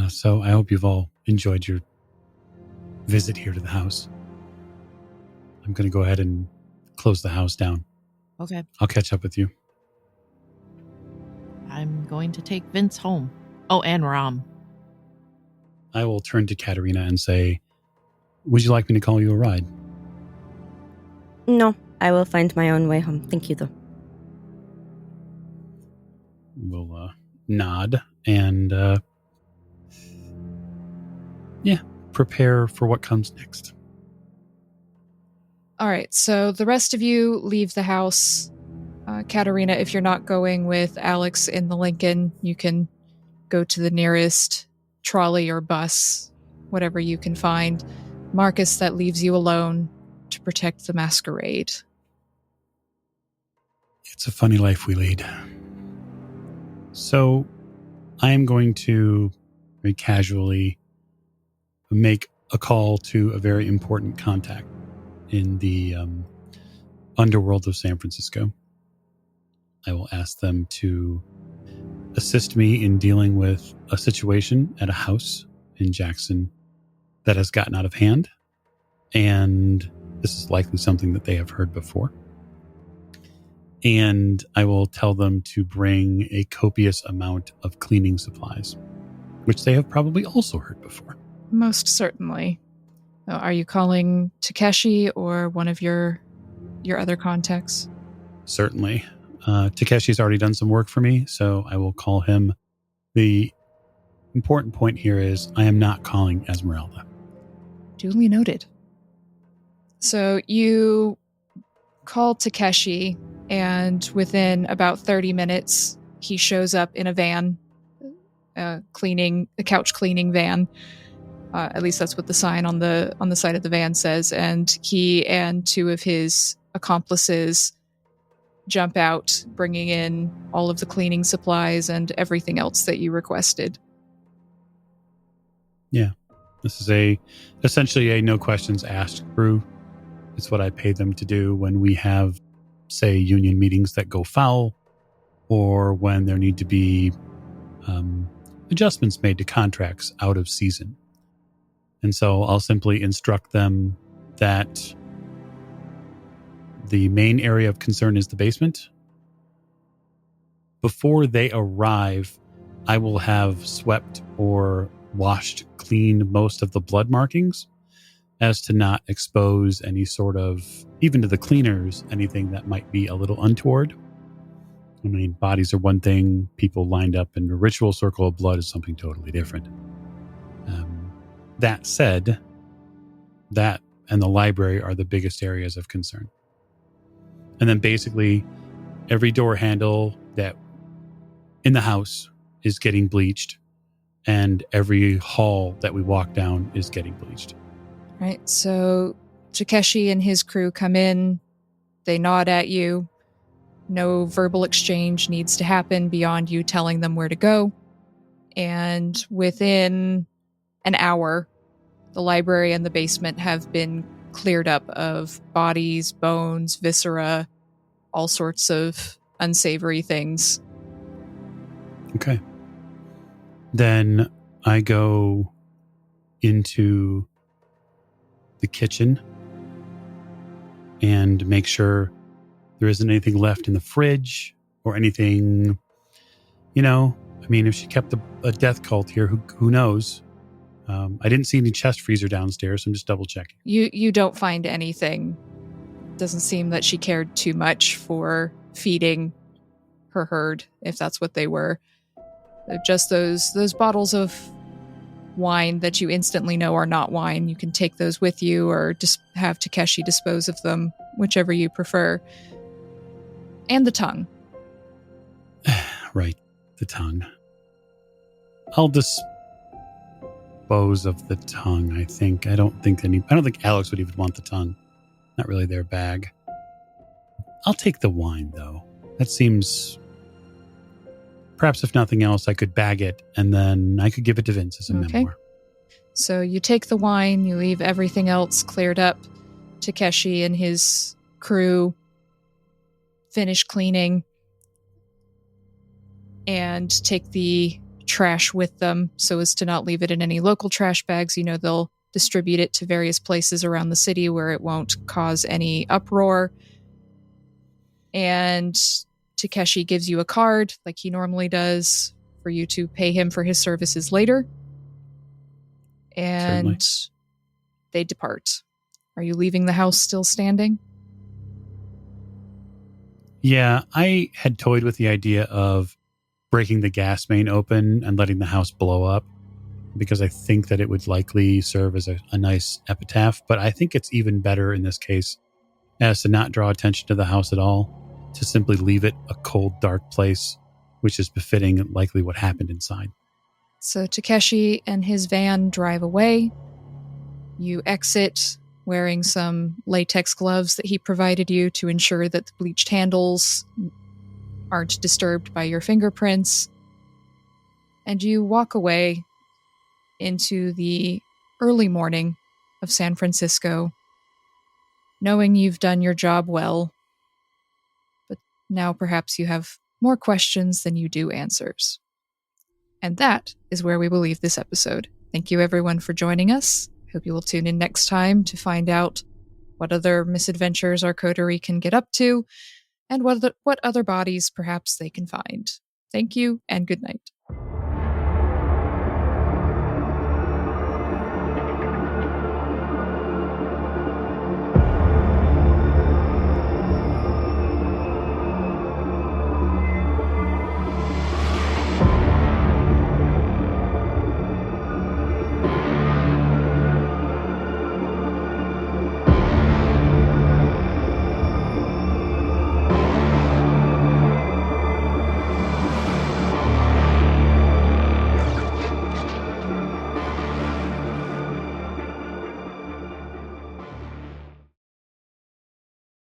Speaker 2: So I hope you've all enjoyed your visit here to the house. I'm going to go ahead and close the house down.
Speaker 6: Okay.
Speaker 2: I'll catch up with you.
Speaker 6: I'm going to take Vince home. Oh, and Ram.
Speaker 2: I will turn to Katerina and say, would you like me to call you a ride?
Speaker 5: No, I will find my own way home. Thank you, though.
Speaker 2: We'll nod and, prepare for what comes next.
Speaker 1: All right, so the rest of you leave the house. Katerina, if you're not going with Alex in the Lincoln, you can go to the nearest trolley or bus, whatever you can find. Marcus, that leaves you alone to protect the masquerade.
Speaker 2: It's a funny life we lead. So I am going to very casually make a call to a very important contact in the underworld of San Francisco. I will ask them to assist me in dealing with a situation at a house in Jackson that has gotten out of hand. And this is likely something that they have heard before. And I will tell them to bring a copious amount of cleaning supplies, which they have probably also heard before.
Speaker 1: Most certainly. Are you calling Takeshi or one of your other contacts?
Speaker 2: Certainly. Takeshi's already done some work for me, so I will call him. The important point here is I am not calling Esmeralda.
Speaker 1: Duly noted. So you call Takeshi, and within about 30 minutes, he shows up in a van, a couch cleaning van. At least that's what the sign on the side of the van says. And he and two of his accomplices jump out, bringing in all of the cleaning supplies and everything else that you requested.
Speaker 2: Yeah. This is essentially a no questions asked crew. It's what I pay them to do when we have, say, union meetings that go foul, or when there need to be adjustments made to contracts out of season. And so I'll simply instruct them that the main area of concern is the basement. Before they arrive, I will have swept or washed clean most of the blood markings, as to not expose any sort of, even to the cleaners, anything that might be a little untoward. I mean, bodies are one thing, people lined up in a ritual circle of blood is something totally different. That said, that and the library are the biggest areas of concern. And then basically every door handle that in the house is getting bleached, and every hall that we walk down is getting bleached.
Speaker 1: Right, so Takeshi and his crew come in, they nod at you. No verbal exchange needs to happen beyond you telling them where to go. And within an hour, the library and the basement have been cleared up of bodies, bones, viscera, all sorts of unsavory things.
Speaker 2: Okay. Then I go into the kitchen and make sure there isn't anything left in the fridge or anything, I mean, if she kept a death cult here, who knows? I didn't see any chest freezer downstairs, so I'm just double checking.
Speaker 1: You don't find anything. Doesn't seem that she cared too much for feeding her herd, if that's what they were. Just those bottles of wine that you instantly know are not wine. You can take those with you or just have Takeshi dispose of them, whichever you prefer. And the tongue.
Speaker 2: Right, the tongue. I'll dispose of the tongue, I think. I don't think Alex would even want the tongue. Not really their bag. I'll take the wine, though. That seems... Perhaps if nothing else, I could bag it, and then I could give it to Vince as a memoir.
Speaker 1: So you take the wine, you leave everything else cleared up. Takeshi and his crew finish cleaning and take the trash with them so as to not leave it in any local trash bags. They'll distribute it to various places around the city where it won't cause any uproar. And Takeshi gives you a card, like he normally does, for you to pay him for his services later. And
Speaker 2: Certainly.
Speaker 1: they depart. Are you leaving the house still standing?
Speaker 2: Yeah, I had toyed with the idea of breaking the gas main open and letting the house blow up, because I think that it would likely serve as a nice epitaph. But I think it's even better in this case as to not draw attention to the house at all, to simply leave it a cold, dark place, which is befitting likely what happened inside.
Speaker 1: So Takeshi and his van drive away. You exit wearing some latex gloves that he provided you to ensure that the bleached handles aren't disturbed by your fingerprints. And you walk away into the early morning of San Francisco, knowing you've done your job well, but now perhaps you have more questions than you do answers. And that is where we will leave this episode. Thank you everyone for joining us. Hope you will tune in next time to find out what other misadventures our coterie can get up to, and what other bodies perhaps they can find. Thank you, and good night.